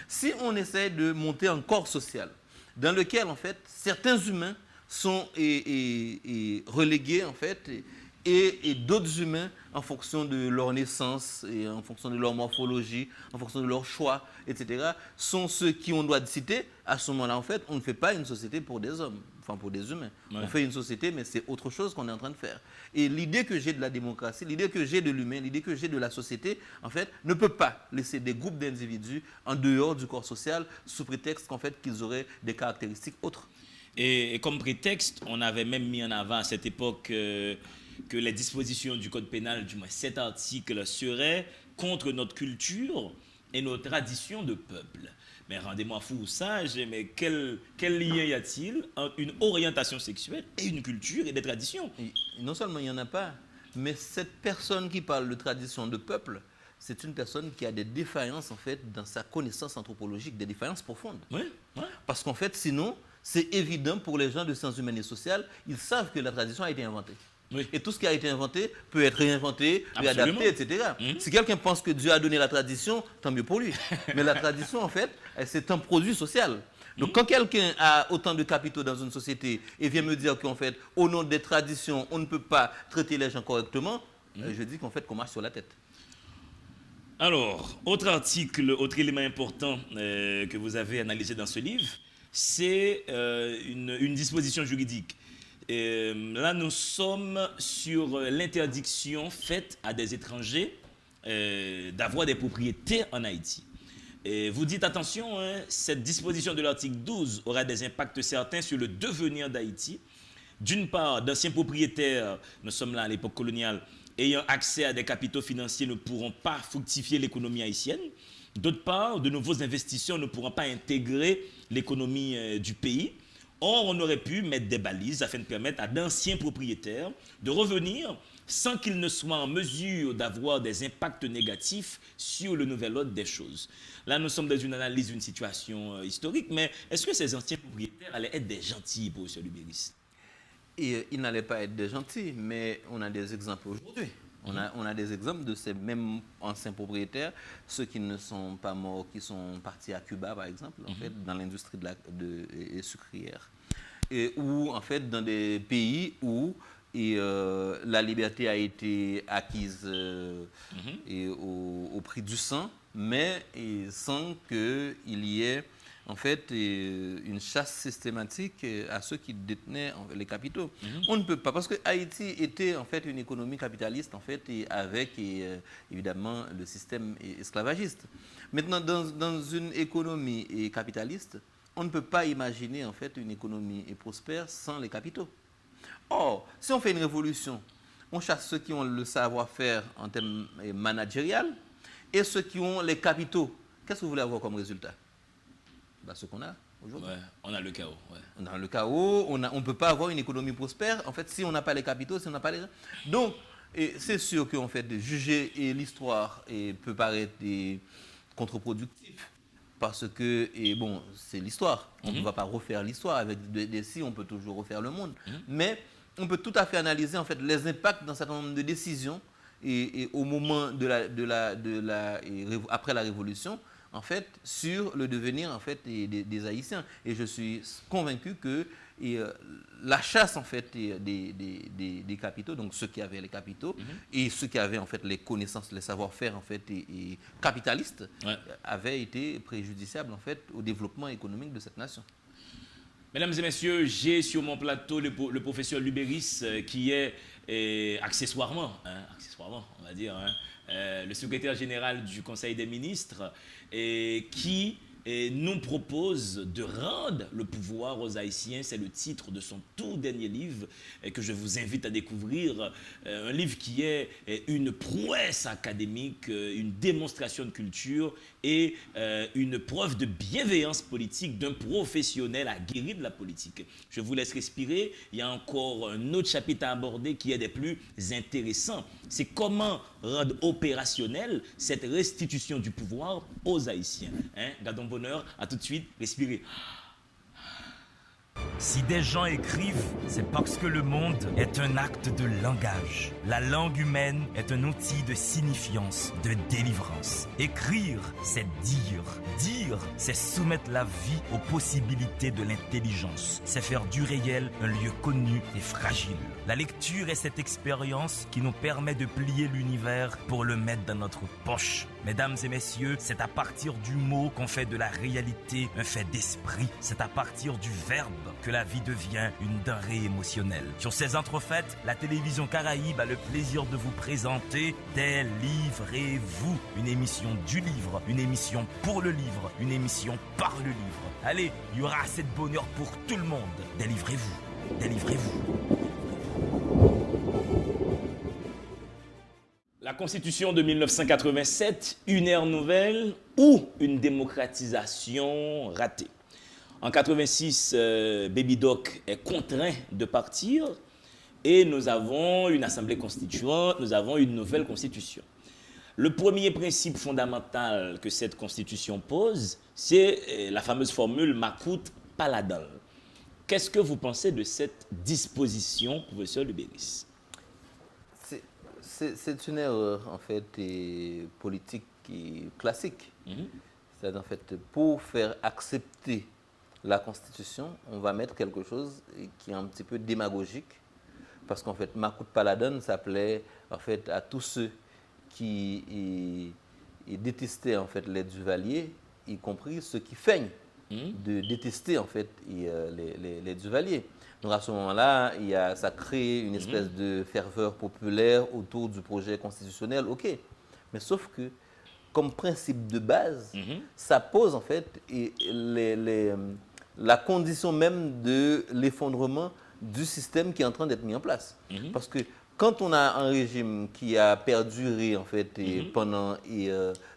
Si on essaie de monter un corps social dans lequel, en fait, certains humains sont relégués, en fait, et d'autres humains, en fonction de leur naissance, et en fonction de leur morphologie, en fonction de leur choix, etc., sont ceux qui on doit citer. À ce moment-là, en fait, on ne fait pas une société pour des hommes, enfin pour des humains. On fait une société, mais c'est autre chose qu'on est en train de faire. Et l'idée que j'ai de la démocratie, l'idée que j'ai de l'humain, l'idée que j'ai de la société, en fait, ne peut pas laisser des groupes d'individus en dehors du corps social sous prétexte qu'en fait, qu'ils auraient des caractéristiques autres. Et comme prétexte, on avait même mis en avant à cette époque que les dispositions du code pénal, du moins cet article, seraient contre notre culture et nos traditions de peuple. Mais rendez-moi fou ou sage, mais quel lien y a-t-il entre une orientation sexuelle et une culture et des traditions? Non seulement il n'y en a pas, mais cette personne qui parle de tradition de peuple, c'est une personne qui a des défaillances en fait dans sa connaissance anthropologique, des défaillances profondes. Parce qu'en fait, sinon, c'est évident pour les gens de sciences humaines et sociales, ils savent que la tradition a été inventée. Et tout ce qui a été inventé peut être réinventé, réadapté, etc. Si quelqu'un pense que Dieu a donné la tradition, tant mieux pour lui. Mais la tradition, en fait, c'est un produit social. Donc quand quelqu'un a autant de capitaux dans une société et vient me dire qu'en fait, au nom des traditions, on ne peut pas traiter les gens correctement, je dis qu'en fait, qu'on marche sur la tête. Alors, autre article, autre élément important que vous avez analysé dans ce livre, c'est une disposition juridique. Là, nous sommes sur l'interdiction faite à des étrangers d'avoir des propriétés en Haïti. Et vous dites attention, hein, cette disposition de l'article 12 aura des impacts certains sur le devenir d'Haïti. D'une part, d'anciens propriétaires, nous sommes là à l'époque coloniale, ayant accès à des capitaux financiers ne pourront pas fructifier l'économie haïtienne. D'autre part, de nouveaux investisseurs ne pourront pas intégrer l'économie du pays. Or, on aurait pu mettre des balises afin de permettre à d'anciens propriétaires de revenir sans qu'ils ne soient en mesure d'avoir des impacts négatifs sur le nouvel ordre des choses. Là, nous sommes dans une analyse d'une situation historique, mais est-ce que ces anciens propriétaires allaient être des gentils, professeur Lubéris? Et ils n'allaient pas être des gentils, mais on a des exemples aujourd'hui. On a des exemples de ces mêmes anciens propriétaires, ceux qui ne sont pas morts, qui sont partis à Cuba, par exemple, en fait, dans l'industrie sucrière. Ou, en fait, dans des pays où la liberté a été acquise au prix du sang, mais sans qu'il y ait en fait une chasse systématique à ceux qui détenaient les capitaux. On ne peut pas, parce que Haïti était en fait une économie capitaliste en fait, et avec évidemment le système esclavagiste. Maintenant, dans une économie capitaliste, on ne peut pas imaginer en fait une économie prospère sans les capitaux. Or, si on fait une révolution, on chasse ceux qui ont le savoir-faire en termes managériels et ceux qui ont les capitaux. Qu'est-ce que vous voulez avoir comme résultat? Ce qu'on a aujourd'hui. Ouais, on a le chaos. Ouais. On a le chaos, on ne peut pas avoir une économie prospère, en fait, si on n'a pas les capitaux, si on n'a pas les... Donc, c'est sûr qu'en fait, juger l'histoire peut paraître contre-productif, parce que, bon, c'est l'histoire. On ne va pas refaire l'histoire. Avec des si, on peut toujours refaire le monde. Mais on peut tout à fait analyser, en fait, les impacts d'un certain nombre de décisions et au moment après la Révolution, en fait, sur le devenir en fait des Haïtiens. Et je suis convaincu que la chasse en fait des capitaux, donc ceux qui avaient les capitaux et ceux qui avaient en fait les connaissances, les savoir-faire en fait et capitalistes, avaient été préjudiciables en fait au développement économique de cette nation. Mesdames et messieurs, j'ai sur mon plateau le professeur Lubéris qui est accessoirement, on va dire, le secrétaire général du Conseil des ministres et qui nous propose de rendre le pouvoir aux Haïtiens. C'est le titre de son tout dernier livre que je vous invite à découvrir. Un livre qui est une prouesse académique, une démonstration de culture et une preuve de bienveillance politique d'un professionnel aguerri de la politique. Je vous laisse respirer. Il y a encore un autre chapitre à aborder qui est des plus intéressants. C'est comment rendre opérationnelle cette restitution du pouvoir aux Haïtiens. Gardons bonheur, à tout de suite, respirez. Si des gens écrivent, c'est parce que le monde est un acte de langage. La langue humaine est un outil de signifiance, de délivrance. Écrire, c'est dire. Dire, c'est soumettre la vie aux possibilités de l'intelligence. C'est faire du réel un lieu connu et fragile. La lecture est cette expérience qui nous permet de plier l'univers pour le mettre dans notre poche. Mesdames et messieurs, c'est à partir du mot qu'on fait de la réalité un fait d'esprit. C'est à partir du verbe que la vie devient une denrée émotionnelle. Sur ces entrefaites, la télévision Caraïbe a le plaisir de vous présenter Délivrez-vous, une émission du livre, une émission pour le livre, une émission par le livre. Allez, il y aura assez de bonheur pour tout le monde. Délivrez-vous, délivrez-vous. La Constitution de 1987, une ère nouvelle ou une démocratisation ratée. En 86, Baby Doc est contraint de partir et nous avons une assemblée constituante, nous avons une nouvelle constitution. Le premier principe fondamental que cette constitution pose, c'est la fameuse formule Macoute Paladin. Qu'est-ce que vous pensez de cette disposition, professeur Lubéris? C'est une erreur en fait politique classique. C'est-à-dire en fait pour faire accepter la Constitution, on va mettre quelque chose qui est un petit peu démagogique, parce qu'en fait, Macoute Paladan s'appelait en fait à tous ceux qui détestaient en fait les Duvaliers, y compris ceux qui feignent de détester en fait les Duvaliers. Donc à ce moment-là, ça crée une espèce de ferveur populaire autour du projet constitutionnel, ok. Mais sauf que, comme principe de base, ça pose en fait la condition même de l'effondrement du système qui est en train d'être mis en place. Parce que quand on a un régime qui a perduré en fait pendant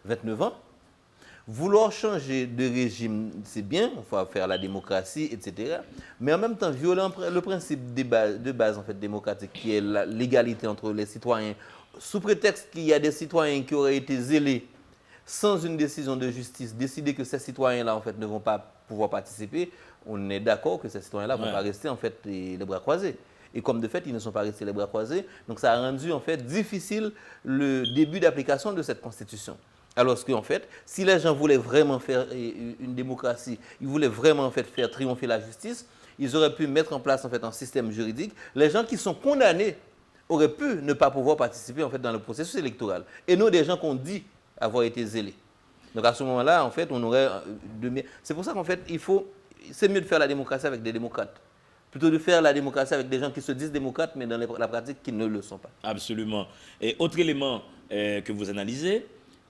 29 ans, vouloir changer de régime, c'est bien, on va faire la démocratie, etc. Mais en même temps, violer le principe de base en fait, démocratique, qui est l'égalité entre les citoyens, sous prétexte qu'il y a des citoyens qui auraient été zélés sans une décision de justice, décider que ces citoyens-là en fait, ne vont pas pouvoir participer, on est d'accord que ces citoyens-là ne vont pas rester en fait, les bras croisés. Et comme de fait, ils ne sont pas restés les bras croisés, donc ça a rendu en fait, difficile le début d'application de cette constitution. Alors qu'en fait, si les gens voulaient vraiment faire une démocratie, ils voulaient vraiment en fait, faire triompher la justice, ils auraient pu mettre en place en fait, un système juridique. Les gens qui sont condamnés auraient pu ne pas pouvoir participer en fait, dans le processus électoral. Et non des gens qu'on dit avoir été zélés. Donc à ce moment-là, en fait, on aurait... C'est pour ça qu'en fait, c'est mieux de faire la démocratie avec des démocrates, plutôt de faire la démocratie avec des gens qui se disent démocrates, mais dans la pratique, qui ne le sont pas. Absolument. Et autre élément que vous analysez,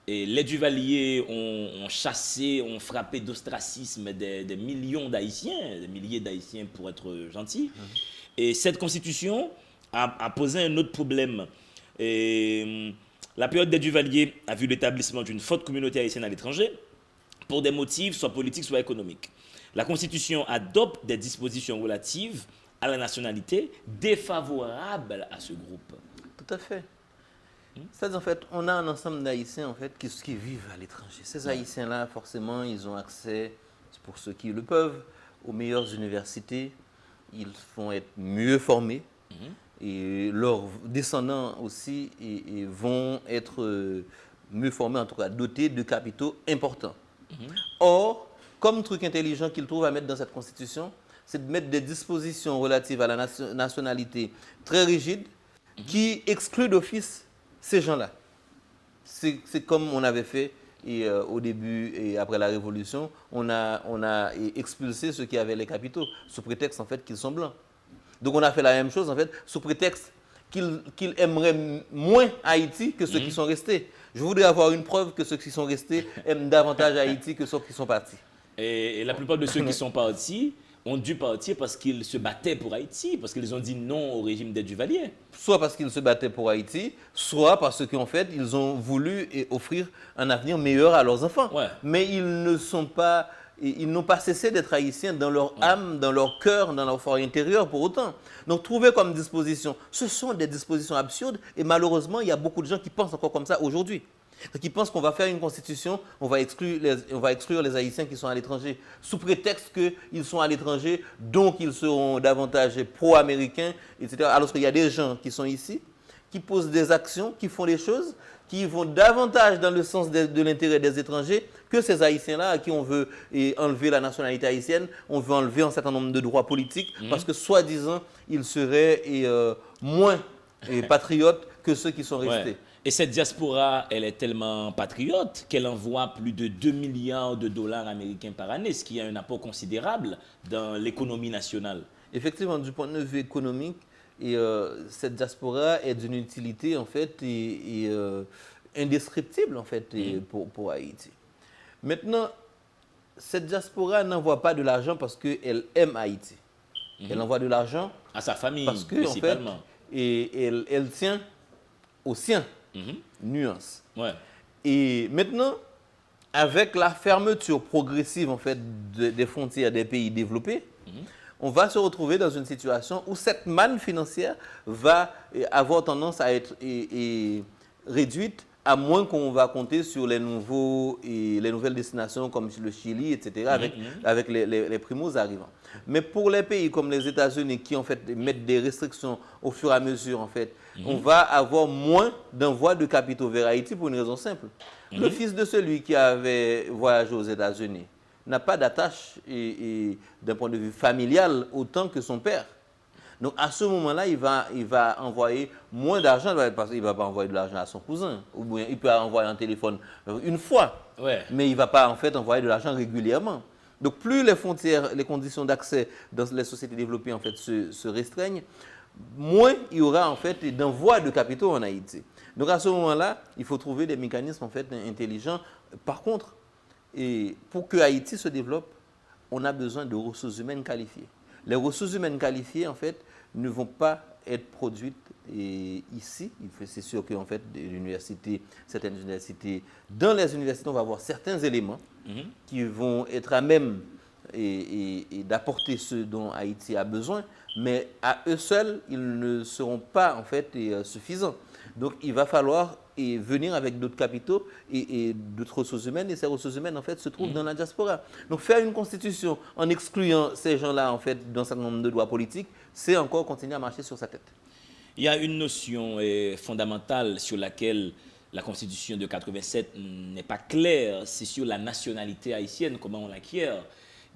les Duvaliers ont chassé, ont frappé d'ostracisme des millions d'Haïtiens, des milliers d'Haïtiens pour être gentil. Et cette constitution a posé un autre problème. Et la période des Duvaliers a vu l'établissement d'une forte communauté haïtienne à l'étranger pour des motifs soit politiques, soit économiques. La constitution adopte des dispositions relatives à la nationalité défavorables à ce groupe. Tout à fait. C'est-à-dire, en fait, on a un ensemble d'Haïtiens en fait, qui vivent à l'étranger. Ces Haïtiens-là, forcément, ils ont accès, pour ceux qui le peuvent, aux meilleures universités. Ils vont être mieux formés. Et leurs descendants aussi vont être mieux formés, en tout cas dotés de capitaux importants. Or, comme truc intelligent qu'ils trouvent à mettre dans cette constitution, c'est de mettre des dispositions relatives à la nationalité très rigides qui excluent d'office ces gens-là. C'est comme on avait fait au début et après la Révolution, on a expulsé ceux qui avaient les capitaux, sous prétexte en fait qu'ils sont blancs. Donc on a fait la même chose en fait, sous prétexte qu'ils aimeraient moins Haïti que ceux qui sont restés. Je voudrais avoir une preuve que ceux qui sont restés aiment davantage Haïti que ceux qui sont partis. Et la plupart de ceux qui sont partis ont dû partir parce qu'ils se battaient pour Haïti, parce qu'ils ont dit non au régime des Duvaliers. Soit parce qu'ils se battaient pour Haïti, soit parce qu'en fait, ils ont voulu offrir un avenir meilleur à leurs enfants. Mais ils n'ont pas cessé d'être haïtiens dans leur âme, dans leur cœur, dans leur fort intérieur pour autant. Donc, trouver comme disposition, ce sont des dispositions absurdes et malheureusement, il y a beaucoup de gens qui pensent encore comme ça aujourd'hui. Qui pensent qu'on va faire une constitution, on va exclure les Haïtiens qui sont à l'étranger, sous prétexte qu'ils sont à l'étranger, donc ils seront davantage pro-américains, etc. Alors qu'il y a des gens qui sont ici, qui posent des actions, qui font des choses, qui vont davantage dans le sens de l'intérêt des étrangers que ces Haïtiens-là à qui on veut enlever la nationalité haïtienne, on veut enlever un certain nombre de droits politiques, parce que soi-disant, ils seraient moins patriotes que ceux qui sont restés. Et cette diaspora, elle est tellement patriote qu'elle envoie plus de 2 milliards de dollars américains par année, ce qui a un apport considérable dans l'économie nationale. Effectivement, du point de vue économique, cette diaspora est d'une utilité en fait indescriptible en fait pour Haïti. Maintenant, cette diaspora n'envoie pas de l'argent parce qu'elle aime Haïti. Elle envoie de l'argent à sa famille parce que principalement. En fait, elle tient aux siens. Nuance. Et maintenant, avec la fermeture progressive en fait des frontières des pays développés, on va se retrouver dans une situation où cette manne financière va avoir tendance à être réduite, à moins qu'on va compter sur les nouvelles destinations comme le Chili, etc., avec les primos arrivants. Mais pour les pays comme les États-Unis qui en fait mettent des restrictions au fur et à mesure, en fait, on va avoir moins d'envoi de capitaux vers Haïti pour une raison simple. Le fils de celui qui avait voyagé aux États-Unis n'a pas d'attache d'un point de vue familial autant que son père. Donc à ce moment-là, il va envoyer moins d'argent, parce qu'il ne va pas envoyer de l'argent à son cousin. Ou bien il peut envoyer un téléphone une fois, mais il ne va pas en fait envoyer de l'argent régulièrement. Donc plus les frontières, les conditions d'accès dans les sociétés développées en fait se restreignent, moins il y aura en fait d'envoi de capitaux en Haïti. Donc à ce moment-là, il faut trouver des mécanismes en fait intelligents. Par contre, pour que Haïti se développe, on a besoin de ressources humaines qualifiées. Les ressources humaines qualifiées, en fait, ne vont pas être produites ici. C'est sûr qu'en fait, certaines universités, dans les universités, on va avoir certains éléments qui vont être à même d'apporter ce dont Haïti a besoin, mais à eux seuls, ils ne seront pas en fait suffisants. Donc, il va falloir venir avec d'autres capitaux et d'autres ressources humaines. Et ces ressources humaines, en fait, se trouvent dans la diaspora. Donc, faire une constitution en excluant ces gens-là, en fait, d'un certain nombre de droits politiques, c'est encore continuer à marcher sur sa tête. Il y a une notion fondamentale sur laquelle la constitution de 87 n'est pas claire. C'est sur la nationalité haïtienne, comment on l'acquiert.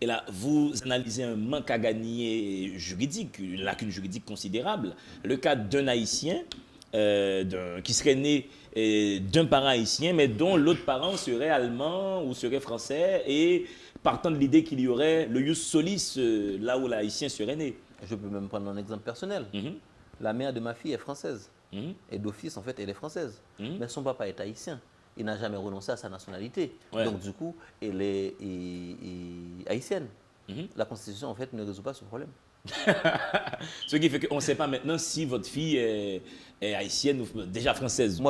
Et là, vous analysez un manque à gagner juridique, une lacune juridique considérable. Le cas d'un Haïtien qui serait né d'un parent haïtien, mais dont l'autre parent serait allemand ou serait français, et partant de l'idée qu'il y aurait le ius solis là où l'haïtien serait né. Je peux même prendre un exemple personnel. La mère de ma fille est française. Et d'office, en fait, elle est française. Mais son papa est haïtien. Il n'a jamais renoncé à sa nationalité. Donc, du coup, elle est haïtienne. La Constitution, en fait, ne résout pas ce problème. Ce qui fait qu'on ne sait pas maintenant si votre fille est haïtienne ou déjà française.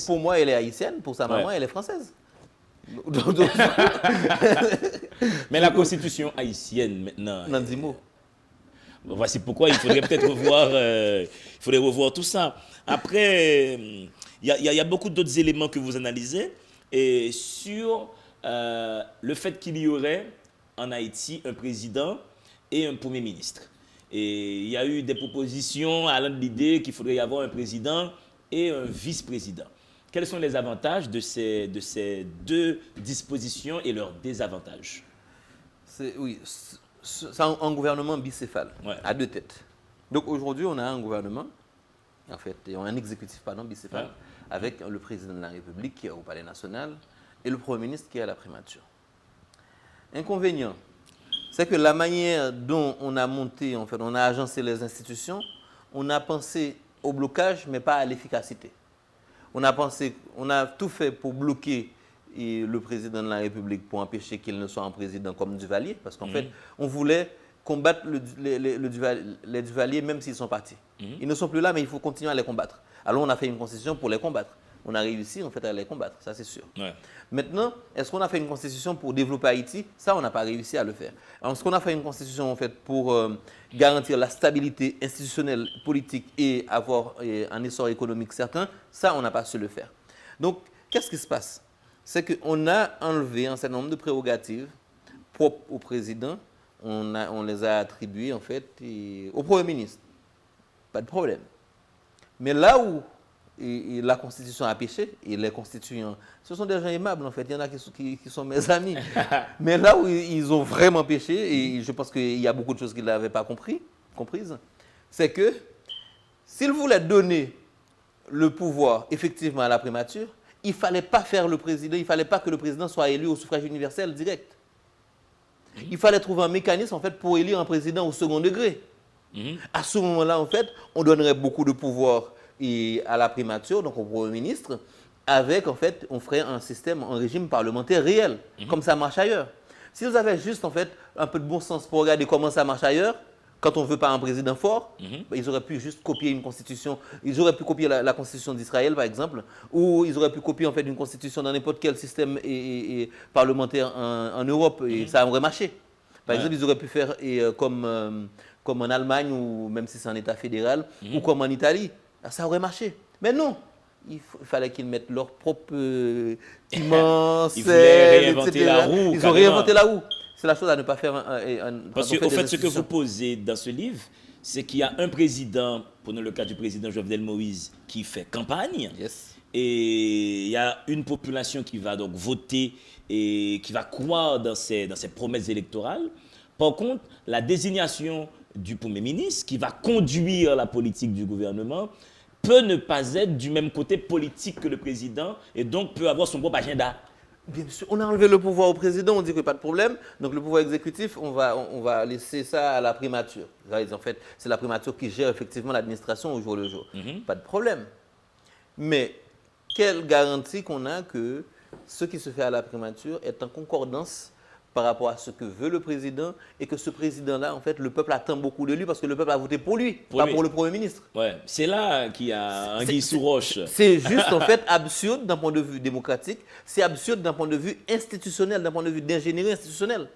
Pour moi, elle est haïtienne. Pour sa maman, elle est française. Mais la constitution haïtienne maintenant. Nandimo. Voici pourquoi il faudrait peut-être revoir tout ça. Après, il y a beaucoup d'autres éléments que vous analysez et sur le fait qu'il y aurait en Haïti un président et un premier ministre. Et il y a eu des propositions allant de l'idée qu'il faudrait y avoir un président et un vice-président. Quels sont les avantages de ces deux dispositions et leurs désavantages? C'est un gouvernement bicéphale, à deux têtes. Donc aujourd'hui, on a un gouvernement, en fait, un exécutif bicéphale, avec le président de la République qui est au Palais national et le Premier ministre qui est à la primature. Inconvénient, c'est que la manière dont on a monté, en fait, on a agencé les institutions, on a pensé au blocage, mais pas à l'efficacité. On a tout fait pour bloquer le président de la République pour empêcher qu'il ne soit un président comme Duvalier, parce qu'en fait, on voulait combattre les Duvaliers même s'ils sont partis. Ils ne sont plus là, mais il faut continuer à les combattre. Alors on a fait une constitution pour les combattre. On a réussi en fait à les combattre, ça c'est sûr. Maintenant, est-ce qu'on a fait une constitution pour développer Haïti? Ça, on n'a pas réussi à le faire. Alors, est-ce qu'on a fait une constitution en fait pour garantir la stabilité institutionnelle, politique et avoir un essor économique certain? Ça, on n'a pas su le faire. Donc, qu'est-ce qui se passe? C'est qu'on a enlevé un certain nombre de prérogatives propres au président. On les a attribuées en fait au Premier ministre. Pas de problème. Mais là où la Constitution a péché, et les constituants, ce sont des gens aimables en fait, il y en a qui sont mes amis. Mais là où ils ont vraiment péché, et je pense qu'il y a beaucoup de choses qu'ils n'avaient pas comprises, c'est que s'ils voulaient donner le pouvoir effectivement à la primature, il ne fallait pas faire le président, il ne fallait pas que le président soit élu au suffrage universel direct. Il fallait trouver un mécanisme en fait pour élire un président au second degré. À ce moment-là, en fait, on donnerait beaucoup de pouvoir à la primature, donc au Premier ministre, avec, en fait, on ferait un régime parlementaire réel, comme ça marche ailleurs. Si vous avez juste, en fait, un peu de bon sens pour regarder comment ça marche ailleurs, quand on ne veut pas un président fort, ils auraient pu juste copier une constitution, ils auraient pu copier la constitution d'Israël, par exemple, ou ils auraient pu copier, en fait, une constitution dans n'importe quel système parlementaire en Europe, et ça aurait marché. Par exemple, ils auraient pu faire comme en Allemagne, ou même si c'est un État fédéral, ou comme en Italie. Ça aurait marché. Mais non, il fallait qu'ils mettent leur propre piment, ils voulaient réinventer la roue. Ils ont réinventé la roue. C'est la chose à ne pas faire. Parce qu'au fait, ce que vous posez dans ce livre, c'est qu'il y a un président, prenons le cas du président Jovenel Moïse, qui fait campagne. Yes. Et il y a une population qui va donc voter et qui va croire dans ces promesses électorales. Par contre, la désignation du Premier ministre, qui va conduire la politique du gouvernement, peut ne pas être du même côté politique que le président et donc peut avoir son propre agenda. Bien sûr, on a enlevé le pouvoir au président, on dit qu'il n'y a pas de problème. Donc le pouvoir exécutif, on va laisser ça à la primature. En fait, c'est la primature qui gère effectivement l'administration au jour le jour. Pas de problème. Mais quelle garantie qu'on a que ce qui se fait à la primature est en concordance par rapport à ce que veut le président et que ce président-là, en fait, le peuple attend beaucoup de lui parce que le peuple a voté pour lui, pas pour le Premier ministre. Ouais, c'est là qu'il y a anguille sous roche. C'est juste, en fait, absurde d'un point de vue démocratique, c'est absurde d'un point de vue institutionnel, d'un point de vue d'ingénierie institutionnelle.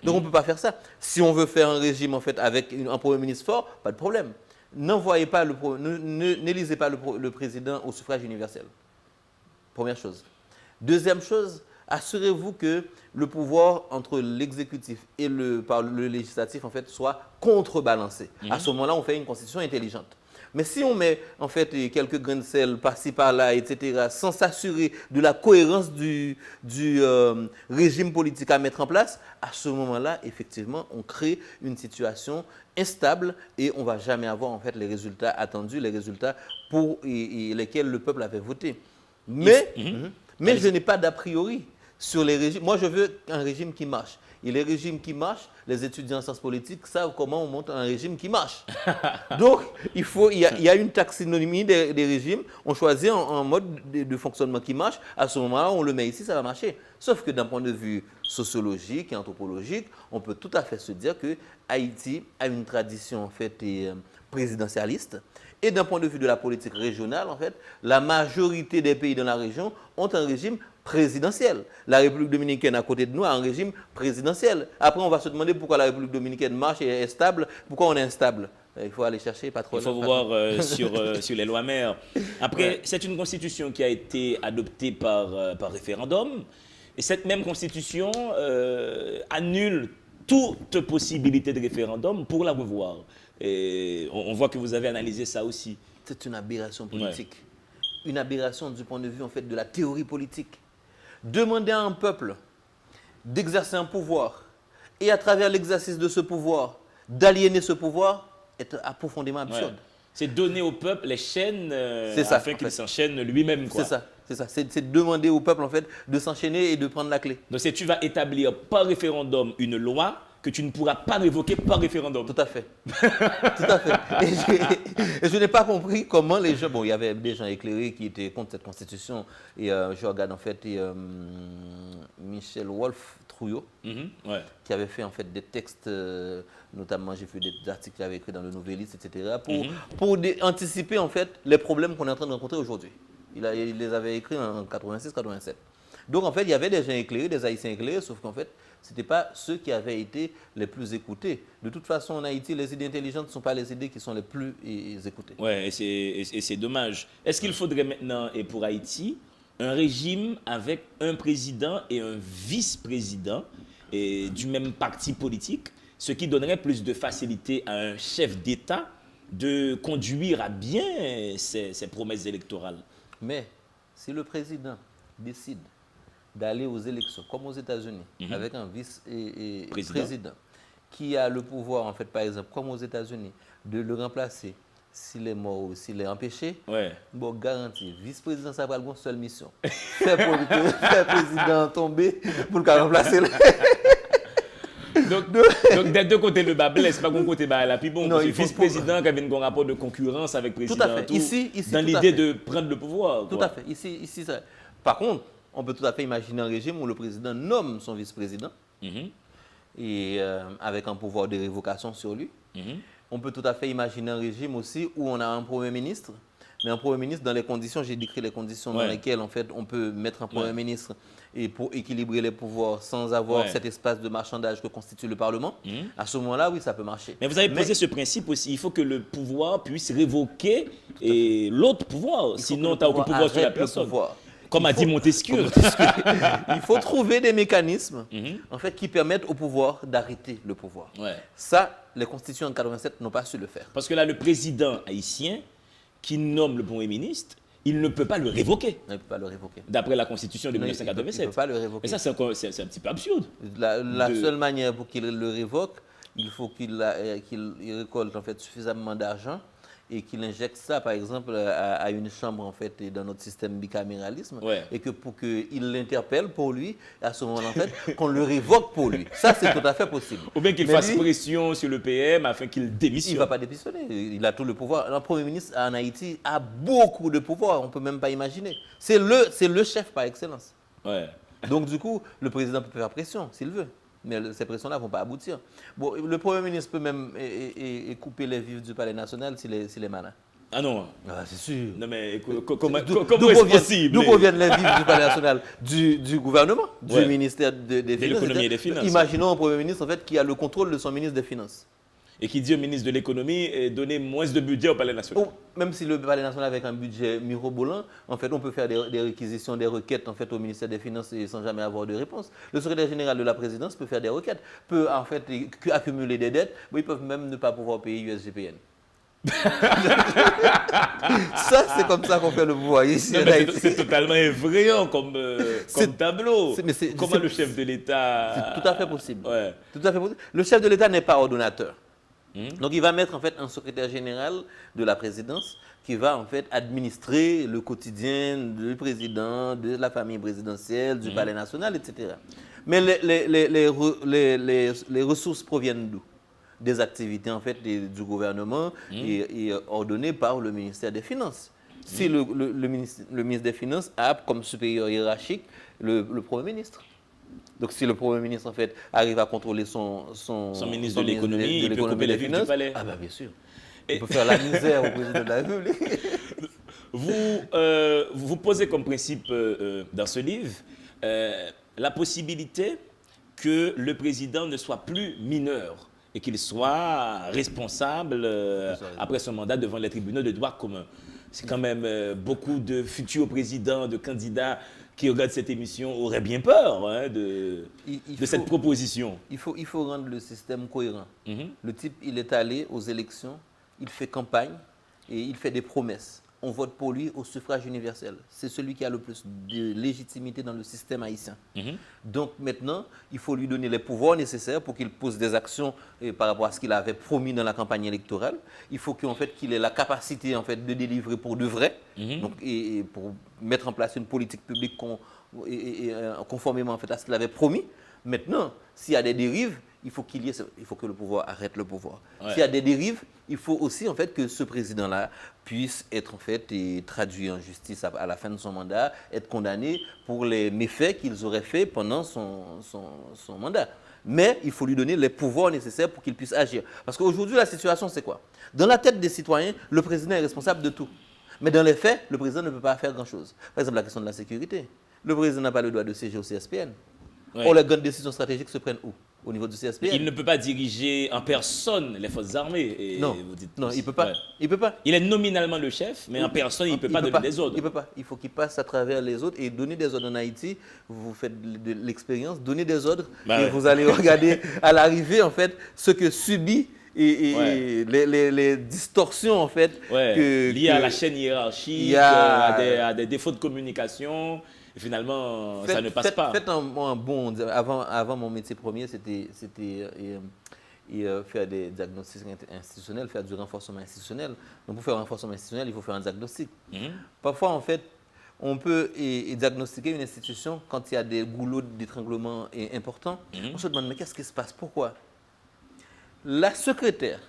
Donc on ne peut pas faire ça. Si on veut faire un régime, en fait, avec un Premier ministre fort, pas de problème. N'élisez pas le président au suffrage universel. Première chose. Deuxième chose, assurez-vous que le pouvoir entre l'exécutif et le législatif en fait soit contrebalancé. À ce moment-là, on fait une constitution intelligente. Mais si on met en fait quelques grains de sel par-ci par-là, etc., sans s'assurer de la cohérence du régime politique à mettre en place, à ce moment-là, effectivement, on crée une situation instable et on ne va jamais avoir en fait les résultats attendus, les résultats pour lesquels le peuple avait voté. Mais je n'ai pas d'a priori sur les régimes. Moi, je veux un régime qui marche. Et les régimes qui marchent, les étudiants en sciences politiques savent comment on monte un régime qui marche. Donc, il y a une taxonomie des régimes. On choisit un mode de fonctionnement qui marche. À ce moment-là, on le met ici, ça va marcher. Sauf que d'un point de vue sociologique et anthropologique, on peut tout à fait se dire que Haïti a une tradition en fait présidentialiste. Et d'un point de vue de la politique régionale, en fait, la majorité des pays dans la région ont un régime présidentiel. La République dominicaine à côté de nous a un régime présidentiel. Après, on va se demander pourquoi la République dominicaine marche et est stable, pourquoi on est instable. Il faut aller chercher, pas trop. Il faut voir sur les lois mères. Après, c'est une constitution qui a été adoptée par référendum. Et cette même constitution annule toute possibilité de référendum pour la revoir. Et on voit que vous avez analysé ça aussi. C'est une aberration politique. Ouais. Une aberration du point de vue en fait, de la théorie politique. Demander à un peuple d'exercer un pouvoir et à travers l'exercice de ce pouvoir, d'aliéner ce pouvoir est profondément absurde. Ouais. C'est donner au peuple les chaînes afin qu'il s'enchaîne lui-même. C'est ça. C'est demander au peuple en fait, de s'enchaîner et de prendre la clé. Donc c'est tu vas établir par référendum une loi que tu ne pourras pas révoquer par référendum. Tout à fait. Tout à fait. Et je n'ai pas compris comment les gens... Bon, il y avait des gens éclairés qui étaient contre cette constitution. Et je regarde en fait Michel Wolf-Trouillot, qui avait fait en fait des textes, notamment j'ai fait des articles qu'il avait écrits dans le Nouvelliste, etc., pour anticiper en fait les problèmes qu'on est en train de rencontrer aujourd'hui. Il les avait écrits en 86-87. Donc en fait, il y avait des gens éclairés, des Haïtiens éclairés, sauf qu'en fait, ce n'étaient pas ceux qui avaient été les plus écoutés. De toute façon, en Haïti, les idées intelligentes ne sont pas les idées qui sont les plus écoutées. Oui, et c'est dommage. Est-ce qu'il faudrait maintenant, et pour Haïti, un régime avec un président et un vice-président du même parti politique, ce qui donnerait plus de facilité à un chef d'État de conduire à bien ses promesses électorales? Mais si le président décide d'aller aux élections, comme aux États-Unis, avec un vice-président qui a le pouvoir, en fait, par exemple, comme aux États-Unis, de le remplacer s'il est mort ou s'il est empêché, bon, garanti, vice-président, ça va avoir une seule mission. Faire président tomber pour le remplacer. Donc, des deux côtés, le bas blesse, pas qu'on côté bas la puis bon, non, le vice-président qui avait un rapport de concurrence avec le président. Tout à fait. Ici, dans l'idée de prendre le pouvoir. Tout à fait. Ici, ça. Par contre, on peut tout à fait imaginer un régime où le président nomme son vice-président et avec un pouvoir de révocation sur lui. On peut tout à fait imaginer un régime aussi où on a un Premier ministre, mais un Premier ministre dans les conditions, j'ai décrit les conditions dans lesquelles en fait, on peut mettre un Premier ministre et pour équilibrer les pouvoirs sans avoir cet espace de marchandage que constitue le Parlement. À ce moment-là, oui, ça peut marcher. Mais vous avez posé ce principe aussi, il faut que le pouvoir puisse révoquer l'autre pouvoir, sinon tu n'as aucun pouvoir sur la personne. Comme a dit Montesquieu. Il faut trouver des mécanismes en fait, qui permettent au pouvoir d'arrêter le pouvoir. Ouais. Ça, les constitutions en 87 n'ont pas su le faire. Parce que là, le président haïtien qui nomme le Premier ministre, il ne peut pas le révoquer, On ne peut pas le révoquer. d'après la Constitution de Non, il ne 1987. peut pas le révoquer. Et ça, c'est un petit peu absurde. La de- seule manière pour qu'il le révoque, il faut qu'il récolte en fait, suffisamment d'argent et qu'il injecte ça, par exemple, à une chambre en fait, dans notre système bicaméralisme, Ouais. et que pour qu'il l'interpelle pour lui, à ce moment-là, en fait, qu'on le révoque pour lui. Ça, c'est tout à fait possible. Ou bien qu'il Mais fasse lui, pression sur le PM afin qu'il il ne démissionne. va pas démissionner. Il a tout le pouvoir. Le Premier ministre en Haïti a beaucoup de pouvoir. On ne peut même pas imaginer. C'est le chef par excellence. Ouais. Donc, du coup, le président peut faire pression s'il veut. Mais ces pressions-là ne vont pas aboutir. Bon, le Premier ministre peut même couper les vivres du Palais national s'il est malin. Ah non. Ah, c'est sûr. Non mais comment D'où est-ce proviennent- possible? D'où proviennent les vivres du Palais national? Du gouvernement, du Ouais. ministère des Finances. l'économie et des Finances. Imaginons un Premier ministre en fait, qui a le contrôle de son ministre des Finances. Et qui dit au ministre de l'économie donner moins de budget au Palais national. Ou même si le Palais national avec un budget mirobolant, en fait, on peut faire des réquisitions, des requêtes en fait, au ministère des Finances et sans jamais avoir de réponse. Le secrétaire général de la présidence peut faire des requêtes, peut en fait accumuler des dettes, mais ils peuvent même ne pas pouvoir payer USGPN. Ça, c'est comme ça qu'on fait le pouvoir ici. Non, en mais Haïti. c'est totalement effrayant comme C'est- tableau. mais c'est- Comment c'est- le chef de l'État... C'est tout à fait possible. Ouais. Tout à fait possible. Le chef de l'État n'est pas ordonnateur. Hmm. Donc il va mettre en fait un secrétaire général de la présidence qui va en fait administrer le quotidien du président, de la famille présidentielle, du palais national, etc. Mais les ressources proviennent d'où? Des activités en fait du gouvernement et ordonnées par le ministère des Finances. Si le ministre des Finances a comme supérieur hiérarchique le Premier ministre. Donc si le Premier ministre en fait arrive à contrôler son ministre de l'économie, il peut couper et les des vivres du finances, palais. ah bah bien sûr. Et- Il peut faire la misère au président de la République. Vous posez comme principe dans ce livre la possibilité que le président ne soit plus mineur et qu'il soit responsable après son mandat devant les tribunaux de droit commun. C'est quand même beaucoup de futurs présidents, de candidats qui regardent cette émission auraient bien peur hein, de cette proposition. Il faut rendre le système cohérent. Mhm. Le type, il est allé aux élections, il fait campagne et il fait des promesses. On vote pour lui au suffrage universel. C'est celui qui a le plus de légitimité dans le système haïtien. Mhm. Donc maintenant, il faut lui donner les pouvoirs nécessaires pour qu'il pose des actions par rapport à ce qu'il avait promis dans la campagne électorale. Il faut qu'il ait la capacité en fait, de délivrer pour de vrai, donc, et pour mettre en place une politique publique conformément en fait, à ce qu'il avait promis. Maintenant, s'il y a des dérives, il faut que le pouvoir arrête le pouvoir. Ouais. S'il y a des dérives, il faut aussi en fait que ce président-là puisse être en fait traduit en justice à la fin de son mandat, être condamné pour les méfaits qu'ils auraient faits pendant son mandat. Mais il faut lui donner les pouvoirs nécessaires pour qu'il puisse agir. Parce qu'aujourd'hui, la situation, c'est quoi? Dans la tête des citoyens, le président est responsable de tout. Mais dans les faits, le président ne peut pas faire grand-chose. Par exemple, la question de la sécurité. Le président n'a pas le droit de siéger au CSPN. Ouais. Or, les grandes décisions stratégiques se prennent où? Au niveau du CSPN. Il ne peut pas diriger en personne les forces armées. Et Non, vous dites non, aussi. il peut pas. Ouais. Il peut pas. Il est nominalement le chef, mais en personne, il ne peut pas donner des ordres. Il peut pas. Il faut qu'il passe à travers les autres et donner des ordres en Haïti. Vous faites de l'expérience, donner des ordres Bah et ouais. vous allez regarder à l'arrivée en fait ce que subit et Ouais. les distorsions en fait Ouais, lié à que- la chaîne hiérarchique, il y a- à des défauts de communication. Et finalement, ça ne passe Faites- pas. Faites un bon. Avant mon métier premier, c'était faire des diagnostics institutionnels, faire du renforcement institutionnel. Donc pour faire un renforcement institutionnel, il faut faire un diagnostic. Mhm. Parfois, en fait, on peut diagnostiquer une institution quand il y a des goulots d'étranglement importants. On se demande, mais qu'est-ce qui se passe? Pourquoi? La secrétaire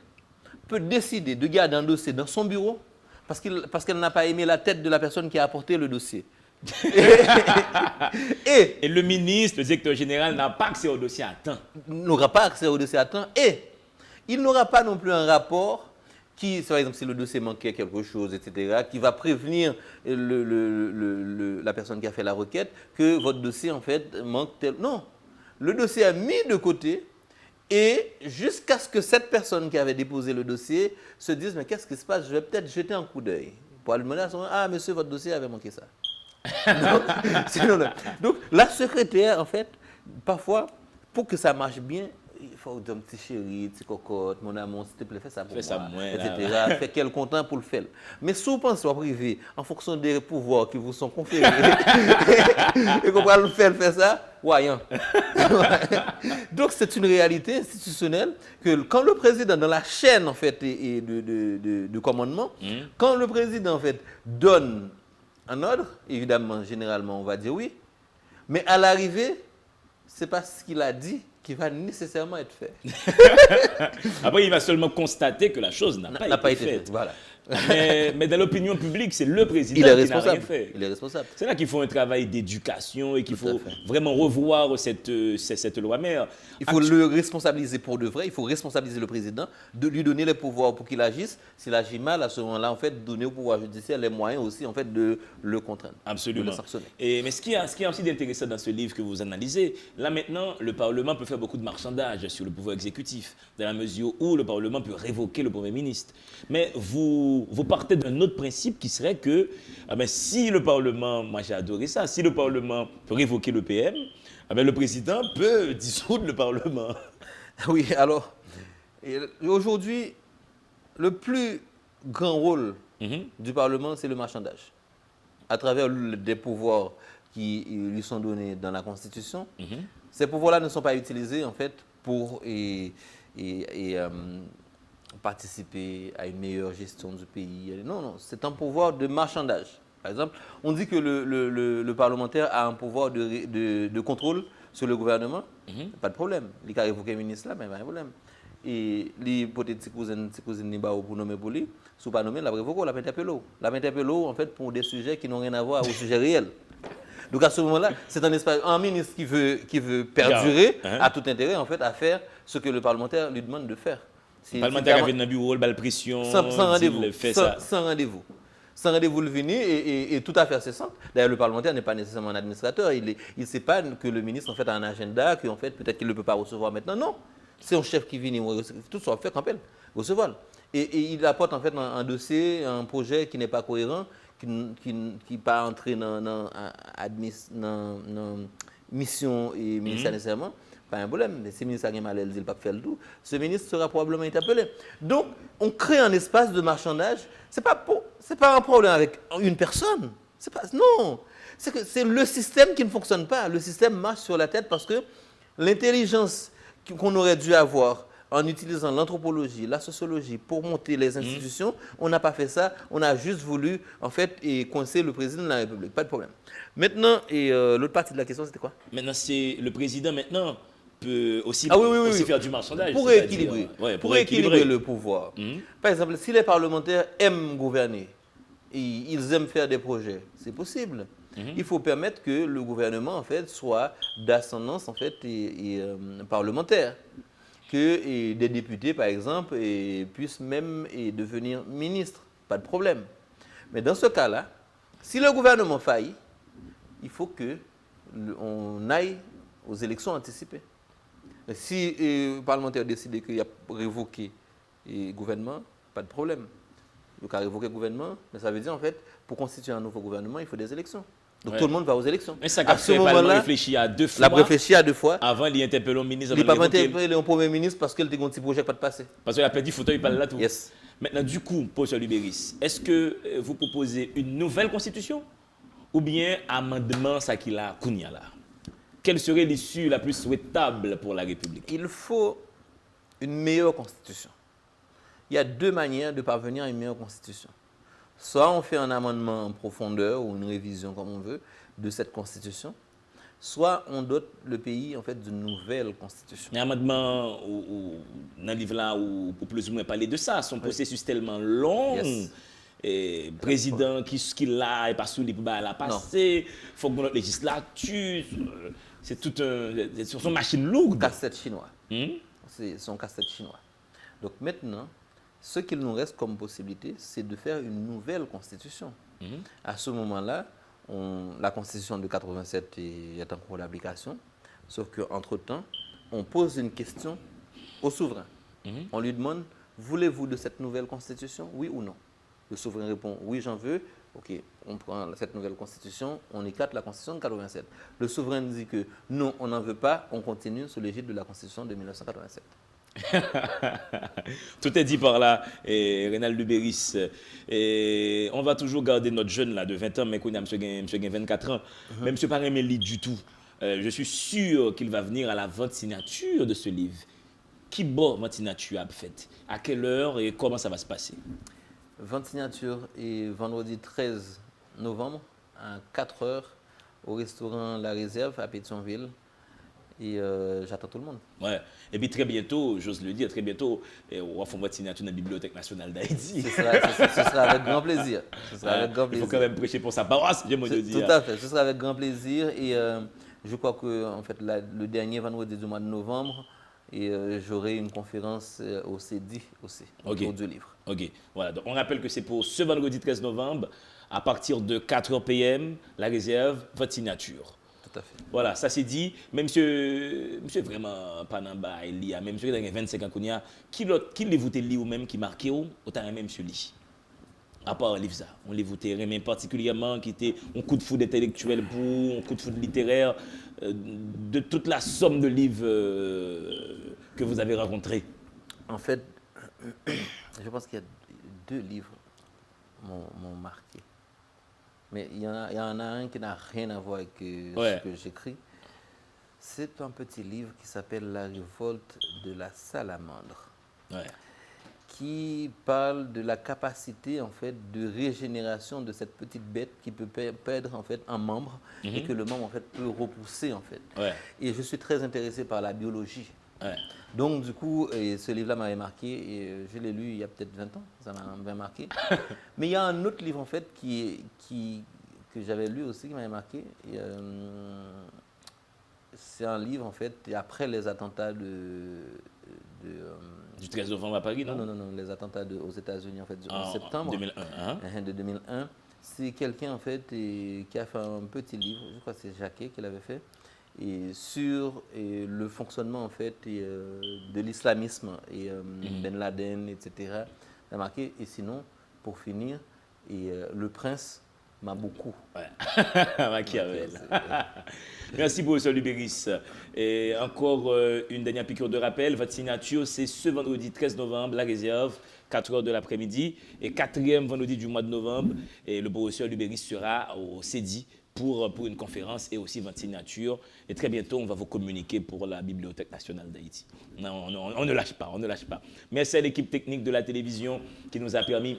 peut décider de garder un dossier dans son bureau parce qu'elle n'a pas aimé la tête de la personne qui a apporté le dossier. et Et le ministre, le directeur général, n'a pas accès au dossier à temps. n'aura pas accès au dossier à temps et il n'aura pas non plus un rapport qui, par exemple, si le dossier manquait quelque chose, etc., qui va prévenir la personne qui a fait la requête que votre dossier, en fait, manque tel... Non, le dossier est mis de côté et jusqu'à ce que cette personne qui avait déposé le dossier se dise, mais qu'est-ce qui se passe? Je vais peut-être jeter un coup d'œil pour aller demander à son... Ah, monsieur, votre dossier avait manqué ça. Donc, la secrétaire, en fait, parfois, pour que ça marche bien, il faut dire un petit chéri, petit cocotte, mon amour, s'il te plaît, fais ça pour moi, etc. Fais qu'elle content pour le faire. Mais si vous pensez au privé, en fonction des pouvoirs qui vous sont conférés, et qu'on va le faire ça, voyons. Donc, c'est une réalité institutionnelle que quand le président, dans la chaîne, en fait, de commandement, quand le président, en fait, donne un ordre, évidemment, généralement, on va dire oui, mais à l'arrivée, ce n'est pas ce qu'il a dit qui va nécessairement être fait. Après, il va seulement constater que la chose n'a pas été faite. Voilà. Mais dans l'opinion publique, c'est le président qui n'a rien fait. Il est responsable. C'est là qu'il faut un travail d'éducation et qu'il faut vraiment revoir cette loi mère. Il faut le responsabiliser pour de vrai, il faut responsabiliser le président, de lui donner les pouvoirs pour qu'il agisse. S'il agit mal, à ce moment-là, en fait, donner au pouvoir judiciaire les moyens aussi, en fait, de le contraindre. Absolument. De le sanctionner. Mais ce qui est aussi intéressant dans ce livre que vous analysez, là maintenant, le Parlement peut faire beaucoup de marchandage sur le pouvoir exécutif, dans la mesure où le Parlement peut révoquer le Premier ministre. Mais vous partez d'un autre principe qui serait que si le Parlement, moi j'ai adoré ça, si le Parlement peut révoquer le PM, le président peut dissoudre le Parlement. Oui, alors, aujourd'hui, le plus grand rôle du Parlement, c'est le marchandage. À travers des pouvoirs qui lui sont donnés dans la Constitution, ces pouvoirs-là ne sont pas utilisés, en fait, pour participer à une meilleure gestion du pays. Non, c'est un pouvoir de marchandage. Par exemple, on dit que le parlementaire a un pouvoir de contrôle sur le gouvernement. Pas de problème. Il a révoqué le ministre là, mais pas de problème. Et l'hypothétique cousine pour nommer pour lui, si vous pas nommé, la révoqué, la interpellé. La interpellé, en fait, pour des sujets qui n'ont rien à voir aux sujets réels. Donc à ce moment-là, c'est un ministre qui veut perdurer, a tout intérêt, en fait, à faire ce que le parlementaire lui demande de faire. Le parlementaire avait dans le bureau, le pression, sans rendez-vous. Sans rendez-vous. Sans rendez-vous le venir et tout à fait incessant. D'ailleurs, le parlementaire n'est pas nécessairement un administrateur. Il ne sait pas que le ministre en fait, a un agenda, qu'en fait, peut-être qu'il ne peut pas recevoir maintenant. Non. C'est un chef qui vient, tout soit fait quand même, recevoir. Et il apporte en fait un dossier, un projet qui n'est pas cohérent, qui n'est pas entré dans la mission et ministère nécessairement. Pas un problème, mais si le ministre a mal, il ne pas faire le tout. Ce ministre sera probablement interpellé. Donc, on crée un espace de marchandage. Ce n'est pas un problème avec une personne. Non. C'est le système qui ne fonctionne pas. Le système marche sur la tête parce que l'intelligence qu'on aurait dû avoir en utilisant l'anthropologie, la sociologie pour monter les institutions, on n'a pas fait ça. On a juste voulu, en fait, coincer le président de la République. Pas de problème. Maintenant, l'autre partie de la question, c'était quoi? Maintenant, c'est le président, peut aussi, faire du marchandage. Pour équilibrer le pouvoir. Par exemple, si les parlementaires aiment gouverner, et ils aiment faire des projets, c'est possible. Il faut permettre que le gouvernement, en fait, soit d'ascendance, en fait, parlementaire. Que des députés, par exemple, puissent même devenir ministres. Pas de problème. Mais dans ce cas-là, si le gouvernement faillit, il faut qu'on aille aux élections anticipées. Si le parlementaire décide qu'il a révoqué le gouvernement, pas de problème. Il a révoqué le gouvernement, mais ça veut dire en fait, pour constituer un nouveau gouvernement, il faut des élections. Donc tout le monde va aux élections. Mais ça a fait le Parlement réfléchir à deux fois. La réfléchi à deux fois. Avant, il interpelle le ministre. Il n'a pas interpellé le Premier ministre parce qu'il a un petit projet pas de passer. Parce qu'il a perdu fauteuil, il parle là tout. Yes. Maintenant, du coup, Professeur Lubéris, est-ce que vous proposez une nouvelle constitution ou bien amendement ça qu'il a Kounia là? Quelle serait l'issue la plus souhaitable pour la République? Il faut une meilleure constitution. Il y a deux manières de parvenir à une meilleure constitution. Soit on fait un amendement en profondeur ou une révision, comme on veut, de cette constitution, soit on dote le pays en fait d'une nouvelle constitution. Un amendement dans le livre là où plus ou moins parler de ça, son processus tellement long. Yes. Et président qui l'a et pas sous les poubelles à passer, il faut que notre législature, c'est toute une machine lourde. Casse-tête chinois. C'est son casse-tête chinois. Donc maintenant, ce qu'il nous reste comme possibilité, c'est de faire une nouvelle constitution. À ce moment-là, la constitution de 87 est en cours d'application, sauf qu'entre-temps, on pose une question au souverain. On lui demande, voulez-vous de cette nouvelle constitution, oui ou non? Le souverain répond, oui, j'en veux. Ok, on prend cette nouvelle constitution, on écarte la constitution de 87. Le souverain dit que non, on n'en veut pas, on continue sous l'égide de la constitution de 1987. Tout est dit par là, Renal Lubéris. Et on va toujours garder notre jeune là de 20 ans, mais qu'on a monsieur 24 ans. Mais monsieur pas aimé le livre du tout. Je suis sûr qu'il va venir à la vente signature de ce livre. Qui bon vente signature a fait? À quelle heure et comment ça va se passer? Vente signature est vendredi 13 novembre à 4 heures au restaurant La Réserve à Pétionville. Et j'attends tout le monde. Ouais. Et puis très bientôt, j'ose le dire, très bientôt, on va faire votre signature dans la Bibliothèque nationale d'Haïti. Ce sera avec grand plaisir. Ce sera avec grand Il plaisir. faut quand même prêcher pour sa paroisse, j'aime le dire. Tout à fait, ce sera avec grand plaisir. Et je crois que en fait, le dernier vendredi du mois de novembre, j'aurai une conférence au CEDI aussi, autour du livre. Ok, voilà. Donc, on rappelle que c'est pour ce vendredi 13 novembre, à partir de 4h PM, La Réserve, votre signature. Tout à fait. Voilà, ça c'est dit. Mais monsieur vraiment pas dans bas, il lit, même monsieur qui a 25 ans, qui les voté li ou même qui marqué ou autant même monsieur lit. À part livre ça, on les voté mais particulièrement qui était un coup de foudre intellectuel pour un coup de foudre littéraire de toute la somme de livres que vous avez rencontrés. En fait, je pense qu'il y a 2 livres m'ont marqué. Mais il y en a un qui n'a rien à voir avec ce que j'écris. C'est un petit livre qui s'appelle La révolte de la salamandre, qui parle de la capacité en fait de régénération de cette petite bête qui peut perdre en fait un membre et que le membre en fait peut repousser en fait. Et je suis très intéressé par la biologie. Donc du coup, ce livre-là m'avait marqué et je l'ai lu il y a peut-être 20 ans, ça m'a bien marqué. Mais il y a un autre livre en fait que j'avais lu aussi qui m'avait marqué. C'est un livre en fait après les attentats du 13 novembre à Paris, non? Non, les attentats aux États-Unis en fait en septembre 2001. De 2001. C'est quelqu'un en fait qui a fait un petit livre, je crois que c'est Jacquet qui l'avait fait. Et sur le fonctionnement en fait de l'islamisme et Ben Laden, etc. Ça a marqué. Et sinon, pour finir, Le Prince m'a beaucoup. Machiavel. Merci professeur Lubéris. Et encore une dernière piqûre de rappel. Votre signature, c'est ce vendredi 13 novembre, La Réserve, 4h de l'après-midi. Et 4e vendredi du mois de novembre, et le professeur Lubéris sera au CEDI pour une conférence et aussi votre signature. Et très bientôt, on va vous communiquer pour la Bibliothèque nationale d'Haïti. On ne lâche pas, on ne lâche pas. Merci à l'équipe technique de la télévision qui nous a permis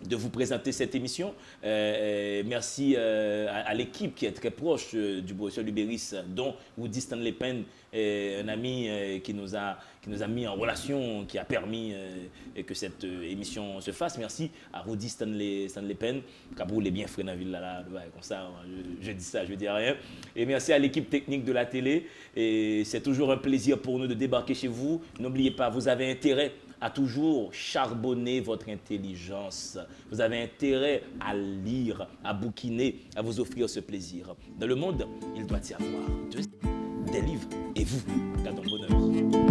de vous présenter cette émission. Merci à l'équipe qui est très proche du professeur Lubéris, dont Woody Stanley Penn, un ami qui nous a mis en relation, qui a permis que cette émission se fasse. Merci à Woody Stanley Penn, Cabou les bien frais dans la ville là, comme ça, je dis ça, je dis rien. Et merci à l'équipe technique de la télé. Et c'est toujours un plaisir pour nous de débarquer chez vous. N'oubliez pas, vous avez intérêt à toujours charbonner votre intelligence. Vous avez intérêt à lire, à bouquiner, à vous offrir ce plaisir. Dans le monde, il doit y avoir des livres et vous, gardons le bonheur.